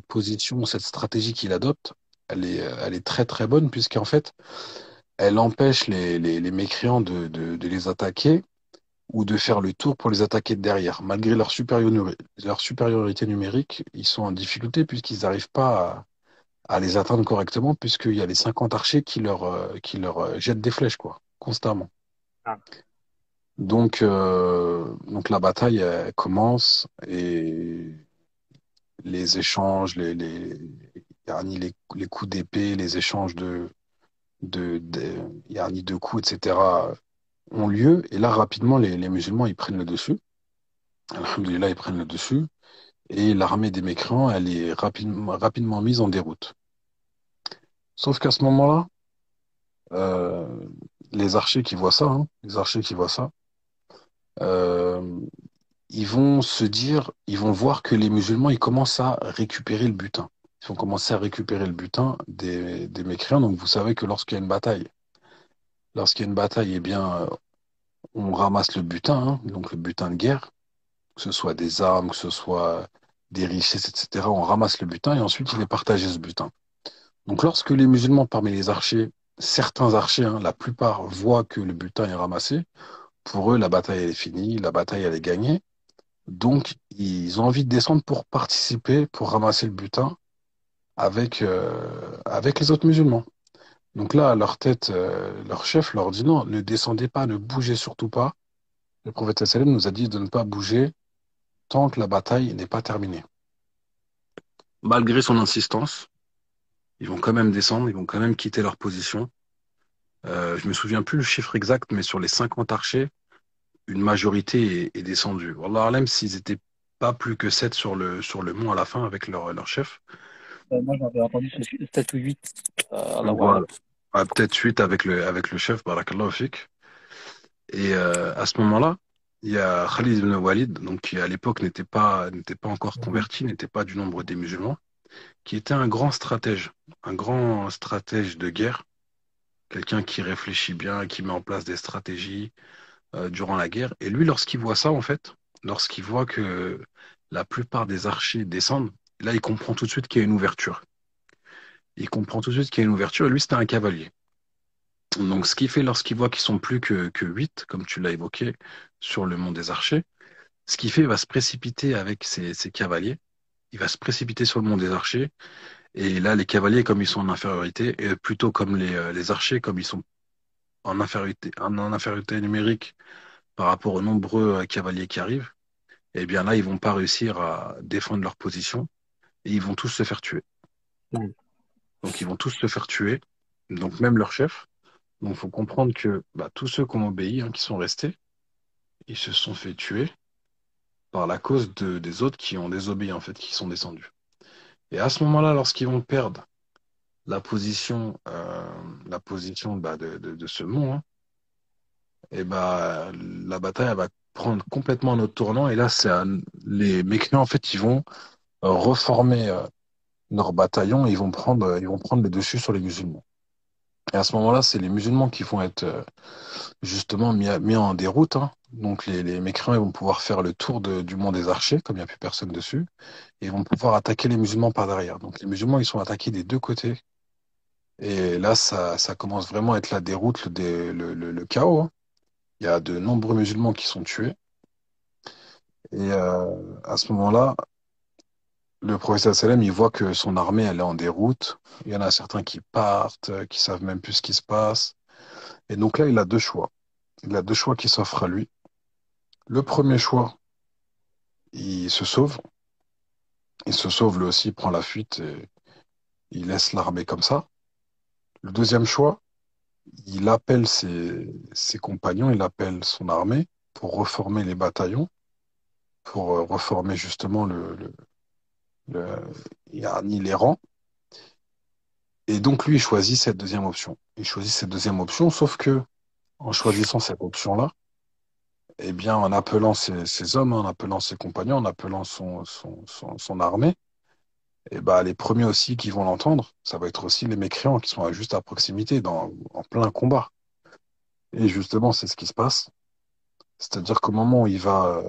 position, cette stratégie qu'il adopte, elle est très très bonne puisqu'en fait, elle empêche les mécréants de les attaquer ou de faire le tour pour les attaquer de derrière. Malgré leur supériorité numérique, ils sont en difficulté puisqu'ils n'arrivent pas à les atteindre correctement puisqu'il y a les 50 archers qui leur jettent des flèches, quoi, constamment. Ah. Donc la bataille elle commence et les échanges, les coups d'épée, les échanges de coups, etc. ont lieu. Et là, rapidement, les musulmans, ils prennent le dessus. Alhamdulillah, ils prennent le dessus. Et l'armée des mécréants, elle est rapidement mise en déroute. Sauf qu'à ce moment-là, euh, les archers qui voient ça, hein, les archers qui voient ça, euh, ils vont se dire, ils vont voir que les musulmans, ils commencent à récupérer le butin. Ils vont commencer à récupérer le butin des mécréants. Donc, vous savez que lorsqu'il y a une bataille, eh bien, on ramasse le butin, hein, donc le butin de guerre, que ce soit des armes, que ce soit des richesses, etc. On ramasse le butin et ensuite il est partagé ce butin. Donc, lorsque les musulmans, parmi les archers, certains archers, hein, la plupart voient que le butin est ramassé, pour eux, la bataille elle est finie, la bataille elle est gagnée. Donc, ils ont envie de descendre pour participer, pour ramasser le butin avec les autres musulmans. Donc là, à leur tête, leur chef leur dit non, ne descendez pas, ne bougez surtout pas. Le prophète sallam nous a dit de ne pas bouger tant que la bataille n'est pas terminée. Malgré son insistance, ils vont quand même descendre, ils vont quand même quitter leur position. Je me souviens plus le chiffre exact, mais sur les 50 archers, une majorité est descendue. Wallah alam, s'ils étaient pas plus que 7 sur le mont à la fin avec leur chef. Moi, j'avais entendu 7 ou 8. Allahu alam. Voilà. Ah, peut-être 8 avec le chef, Barakallahu fik. Et à ce moment-là, il y a Khalid ibn Walid, donc qui à l'époque n'était pas encore Mhm. converti, n'était pas du nombre des musulmans, qui était un grand stratège de guerre, quelqu'un qui réfléchit bien, qui met en place des stratégies durant la guerre. Et lui, lorsqu'il voit ça, en fait, lorsqu'il voit que la plupart des archers descendent, là, il comprend tout de suite qu'il y a une ouverture. Il comprend tout de suite qu'il y a une ouverture, et lui, c'était un cavalier. Donc, ce qu'il fait lorsqu'il voit qu'ils sont plus que 8, comme tu l'as évoqué, sur le mont des Archers, ce qu'il fait, il va se précipiter avec ses cavaliers, il va se précipiter sur le mont des Archers, et là, les cavaliers, comme ils sont en infériorité, et plutôt comme les archers, comme ils sont en infériorité numérique par rapport aux nombreux cavaliers qui arrivent, eh bien là, ils vont pas réussir à défendre leur position, et ils vont tous se faire tuer. Mhm. Donc, ils vont tous se faire tuer, donc même leur chef. Donc, il faut comprendre que bah, tous ceux qui ont obéi, hein, qui sont restés, ils se sont fait tuer par la cause des autres qui ont désobéi, en fait, qui sont descendus. Et à ce moment-là, lorsqu'ils vont perdre la position bah, de ce mont, hein, et bah, la bataille elle va prendre complètement un autre tournant. Et là, les mécréants, en fait, ils vont reformer leur bataillon et ils vont prendre le dessus sur les musulmans. Et à ce moment-là, c'est les musulmans qui vont être justement mis en déroute, hein. Donc les mécréants ils vont pouvoir faire le tour du mont des Archers, comme il n'y a plus personne dessus, et ils vont pouvoir attaquer les musulmans par derrière. Donc les musulmans ils sont attaqués des deux côtés Et là, ça commence vraiment à être la déroute, le chaos, hein. Il y a de nombreux musulmans qui sont tués. Et à ce moment-là, le professeur Salem, il voit que son armée, elle est en déroute. Il y en a certains qui partent, qui savent même plus ce qui se passe. Et donc là, il a deux choix. Il a deux choix qui s'offrent à lui. Le premier choix, il se sauve. Il se sauve lui aussi, il prend la fuite et il laisse l'armée comme ça. Le deuxième choix, il appelle ses compagnons, il appelle son armée pour reformer les bataillons, pour reformer justement le- yani les rangs. Et donc lui, il choisit cette deuxième option. Il choisit cette deuxième option, sauf que en choisissant cette option-là, eh bien, en appelant ses hommes, en appelant ses compagnons, en appelant son armée, et ben, les premiers aussi qui vont l'entendre, ça va être aussi les mécréants qui sont juste à proximité, en plein combat. Et justement, c'est ce qui se passe. C'est-à-dire qu'au moment où il va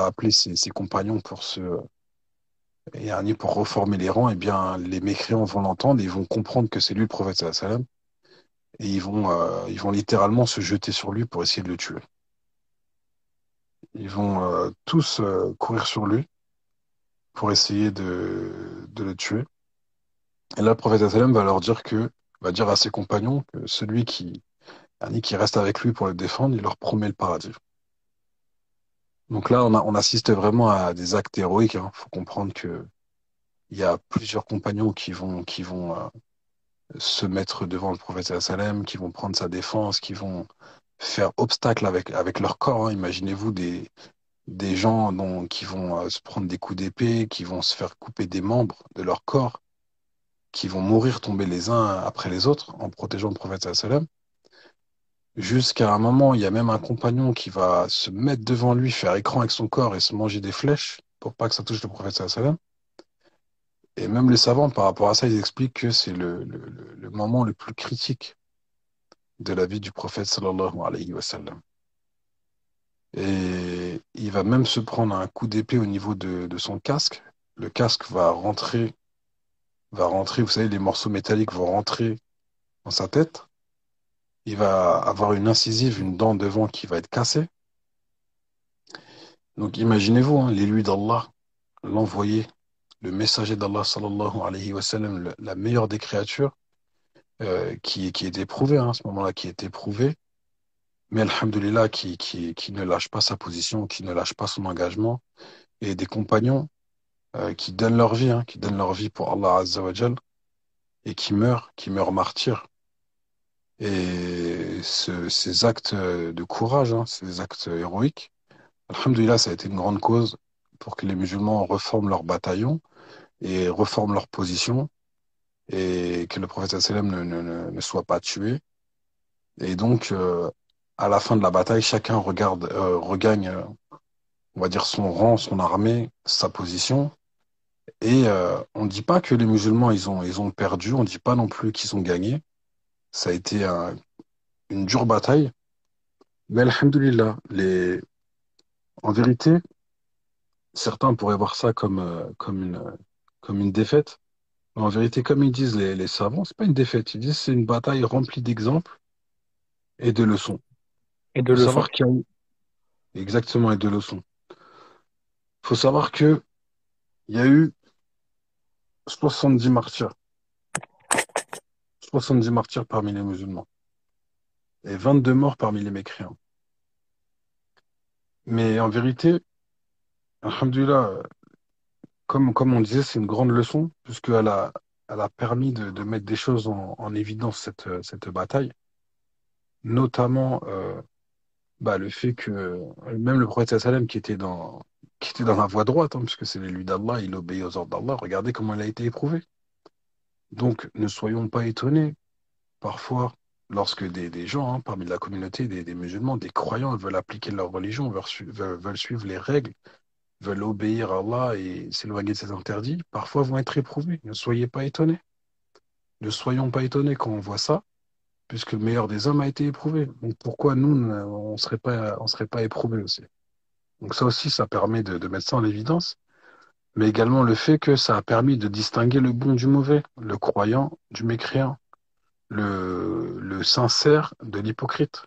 appeler ses compagnons pour reformer les rangs, eh bien, les mécréants vont l'entendre et ils vont comprendre que c'est lui le prophète sallallahu alayhi wa sallam, et ils vont littéralement se jeter sur lui pour essayer de le tuer. Ils vont tous courir sur lui pour essayer de le tuer. Et là, le prophète sallallahu alayhi wa sallam va leur dire va dire à ses compagnons que celui qui reste avec lui pour le défendre, il leur promet le paradis. Donc là, on assiste vraiment à des actes héroïques, hein. Faut comprendre que il y a plusieurs compagnons qui vont se mettre devant le prophète sallallahu alayhi wa sallam, qui vont prendre sa défense, qui vont faire obstacle avec leur corps, hein. Imaginez-vous des gens qui vont se prendre des coups d'épée, qui vont se faire couper des membres de leur corps, qui vont mourir, tomber les uns après les autres en protégeant le prophète sallallahu alayhi wa sallam. Jusqu'à un moment, il y a même un compagnon qui va se mettre devant lui, faire écran avec son corps et se manger des flèches pour pas que ça touche le prophète sallallahu alayhi wa sallam. Et même les savants, par rapport à ça, ils expliquent que c'est le moment le plus critique de la vie du prophète sallallahu alayhi wa sallam. Et il va même se prendre un coup d'épée au niveau de son casque. Le casque va rentrer, vous savez, les morceaux métalliques vont rentrer dans sa tête. Il va avoir une incisive, une dent devant qui va être cassée. Donc imaginez-vous, hein, l'élu d'Allah, l'envoyé, le messager d'Allah sallallahu alayhi wa sallam, la meilleure des créatures, qui est éprouvé, hein, à ce moment-là, qui est éprouvé, mais alhamdulillah, qui ne lâche pas sa position, qui ne lâche pas son engagement, et des compagnons qui donnent leur vie, hein, qui donnent leur vie pour Allah Azza wa Jal, et qui meurent martyrs. Et ces actes de courage, hein, ces actes héroïques, alhamdulillah, ça a été une grande cause pour que les musulmans reforment leur bataillon et reforment leur position, et que le prophète sallam ne soit pas tué. Et donc, à la fin de la bataille, chacun regagne, on va dire, son rang, son armée, sa position. Et on ne dit pas que les musulmans, ils ont perdu, on ne dit pas non plus qu'ils ont gagné. Ça a été une dure bataille. Mais alhamdulillah, en vérité, certains pourraient voir ça comme une défaite. Mais en vérité, comme ils disent les savants, c'est pas une défaite. Ils disent que c'est une bataille remplie d'exemples et de leçons. Et de Faut leçons. savoir qu'il y a eu exactement et de leçons. Faut savoir que il y a eu 70 martyrs, 70 martyrs parmi les musulmans et 22 morts parmi les mécréants. Mais en vérité, alhamdulillah, comme on disait, c'est une grande leçon, elle a permis de mettre des choses en évidence, cette bataille, notamment le fait que même le prophète sallam qui était dans la voie droite, hein, puisque c'est l'élu d'Allah, il obéit aux ordres d'Allah, regardez comment il a été éprouvé. Donc ne soyons pas étonnés, parfois, lorsque des gens, hein, parmi la communauté des musulmans, des croyants, veulent appliquer leur religion, veulent suivre les règles, veulent obéir à Allah et s'éloigner de ses interdits, parfois vont être éprouvés. Ne soyez pas étonnés. Ne soyons pas étonnés quand on voit ça, puisque le meilleur des hommes a été éprouvé. Donc pourquoi nous, on serait pas éprouvés aussi? Donc ça aussi, ça permet de mettre ça en évidence, mais également le fait que ça a permis de distinguer le bon du mauvais, le croyant du mécréant. le sincère de l'hypocrite,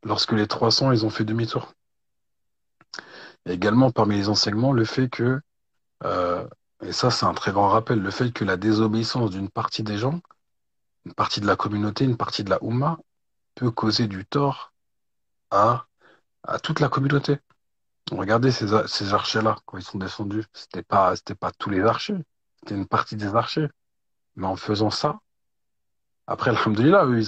lorsque les 300 ils ont fait demi-tour. Et également, parmi les enseignements, le fait que, euh, et ça c'est un très grand rappel, le fait que la désobéissance d'une partie des gens, une partie de la communauté, une partie de la Oumma, peut causer du tort à, à toute la communauté. Regardez ces archers-là, quand ils sont descendus, c'était pas tous les archers, c'était une partie des archers. Mais en faisant ça, après, alhamdoulilah, eux,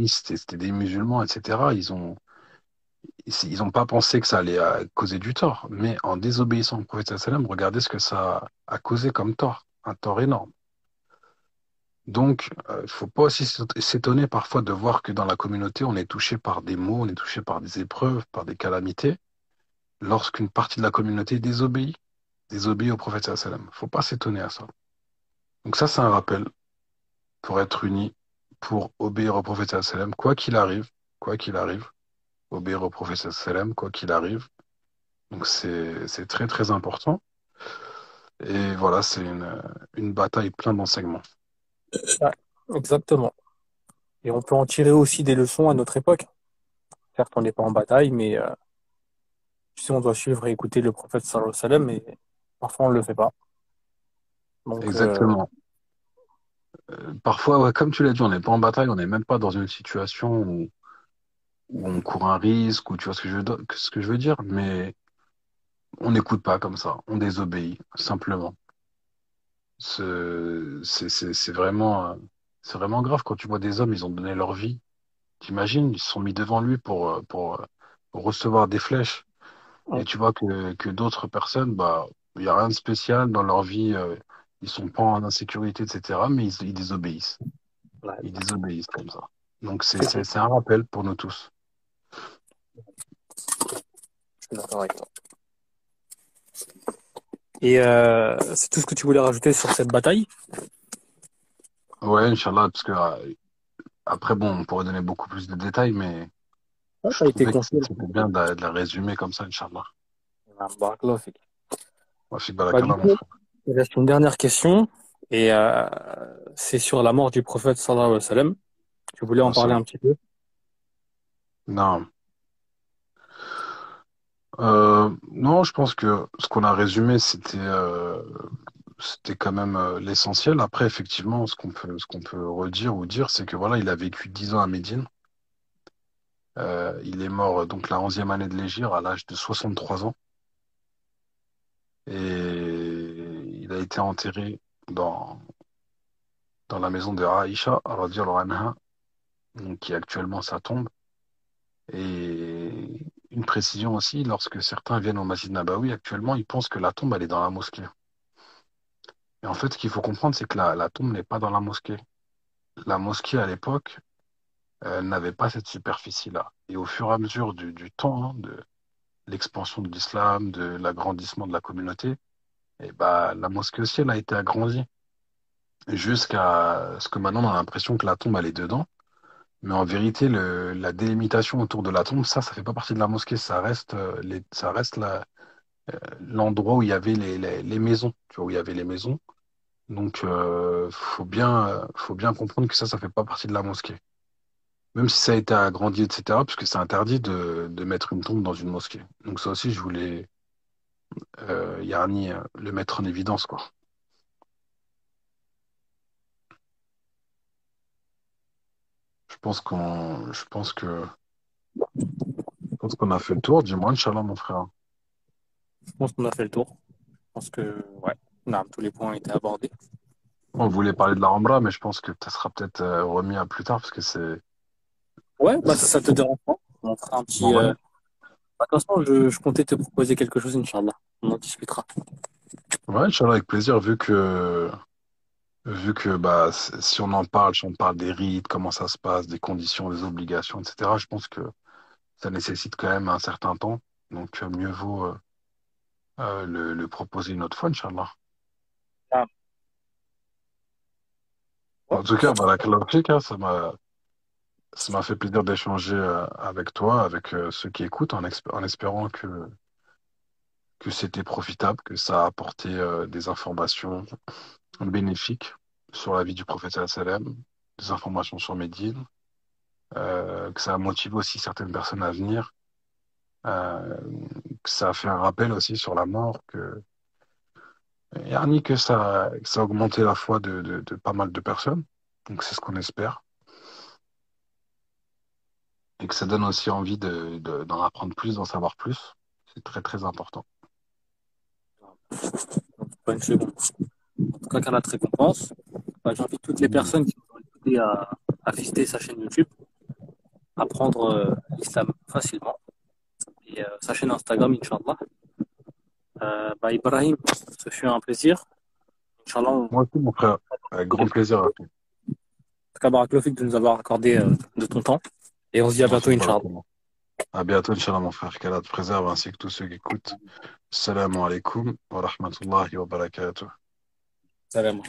c'était des musulmans, etc. Ils ont pas pensé que ça allait causer du tort. Mais en désobéissant au prophète sallam, regardez ce que ça a causé comme tort. Un tort énorme. Donc, il faut pas aussi s'étonner parfois de voir que dans la communauté, on est touché par des maux, on est touché par des épreuves, par des calamités, lorsqu'une partie de la communauté désobéit au prophète sallam. Faut pas s'étonner à ça. Donc ça, c'est un rappel pour être unis, pour obéir au prophète sallam, quoi qu'il arrive, obéir au prophète sallam, quoi qu'il arrive. Donc c'est très très important. Et voilà, c'est une bataille pleine d'enseignements. Ouais, exactement. Et on peut en tirer aussi des leçons à notre époque. Certes, on n'est pas en bataille, mais tu sais, on doit suivre et écouter le prophète sallallahu alayhi wa sallam, et parfois on ne le fait pas. Donc, Exactement. Parfois, ouais, comme tu l'as dit, on n'est pas en bataille, on n'est même pas dans une situation où on court un risque, ou tu vois ce que je veux dire, mais on n'écoute pas comme ça, on désobéit, simplement. C'est vraiment grave quand tu vois des hommes, ils ont donné leur vie. T'imagines, ils se sont mis devant lui pour recevoir des flèches. Et tu vois que d'autres personnes, bah, il n'y a rien de spécial dans leur vie, ils sont pas en insécurité, etc. Mais ils désobéissent. ouais, Ils désobéissent comme ça. Donc c'est tout. c'est un rappel pour nous tous. Je suis d'accord avec toi. Et c'est tout ce que tu voulais rajouter sur cette bataille? Ouais, Inch'Allah, parce que après, bon, on pourrait donner beaucoup plus de détails, mais Ouais, je ça a été trouvais que confié. c'était bien de la résumer comme ça, Inch'Allah. Barakallahu fik. Wa fik Bah, du barakallah, mon coup, frère. il reste une dernière question, et c'est sur la mort du prophète sallallahu alayhi wa sallam. Tu voulais en parler un petit peu? Non. Non, je pense que ce qu'on a résumé, c'était quand même l'essentiel. Après, effectivement, ce qu'on peut redire ou dire, c'est que voilà, il a vécu 10 ans à Médine. Il est mort donc la 11e année de l'Hégire à l'âge de 63 ans. Et il a été enterré dans, dans la maison de Aïcha, radhiyallahu anha, donc qui est actuellement sa tombe. Et une précision aussi, lorsque certains viennent au Masjid Nabawi, actuellement, ils pensent que la tombe, elle est dans la mosquée. Et en fait, ce qu'il faut comprendre, c'est que la tombe n'est pas dans la mosquée. La mosquée, à l'époque, n'avait pas cette superficie-là. Et au fur et à mesure du temps, hein, de l'expansion de l'islam, de l'agrandissement de la communauté, et bah, la mosquée aussi, elle a été agrandie. Jusqu'à ce que maintenant, on a l'impression que la tombe, elle est dedans. Mais en vérité, la délimitation autour de la tombe, ça fait pas partie de la mosquée. Ça reste l'endroit où il y avait les maisons. Tu vois, où il y avait les maisons. Donc, faut bien comprendre que ça fait pas partie de la mosquée. Même si ça a été agrandi, etc., puisque c'est interdit de mettre une tombe dans une mosquée. Donc ça aussi, je voulais, Yarni, le mettre en évidence, quoi. Je pense qu'on a fait le tour. Dis-moi, Inch'Allah, mon frère. Je pense qu'on a fait le tour. Je pense que, ouais, non, tous les points ont été abordés. On voulait parler de la Rambla, mais je pense que ça sera peut-être remis à plus tard, parce que Ouais, bah, si c'est- ça te dérange pas, on fera un bon, petit. ouais. Bah, de toute façon, je comptais te proposer quelque chose, Inch'Allah. On en discutera. Ouais, Inch'Allah, avec plaisir, vu que bah, si on en parle, si on parle des rites, comment ça se passe, des conditions, des obligations, etc., je pense que ça nécessite quand même un certain temps. Donc, mieux vaut le proposer une autre fois, Inch'Allah. Ah, ouais, En tout cas, bah, la ça m'a fait plaisir d'échanger avec toi, avec ceux qui écoutent, en espérant que c'était profitable, que ça a apporté des informations bénéfiques sur la vie du prophète sallam, des informations sur Médine, que ça a motivé aussi certaines personnes à venir, euh, que ça a fait un rappel aussi sur la mort, yani que ça a augmenté la foi de pas mal de personnes. Donc c'est ce qu'on espère. Et que ça donne aussi envie d'en apprendre plus, d'en savoir plus. C'est très très important. Pas une seconde. En tout cas, qu'Allah te récompense. Bah, j'invite toutes les Mm. personnes qui ont écouté à visiter sa chaîne YouTube, à apprendre l'islam facilement. Et sa chaîne Instagram, Inch'Allah. Bah, Ibrahim, ce fut un plaisir. Inch'Allah, en Moi aussi, mon frère, avec grand plaisir. tout cas, Barakallahu de nous avoir accordé de ton temps. Et on se dit à Moi bientôt, aussi, Inch'Allah. à bientôt, Inch'Allah, mon frère. Qu'Allah te préserve ainsi que tous ceux qui écoutent. Salam alaikum wa rahmatullahi wa barakatuh. Salam.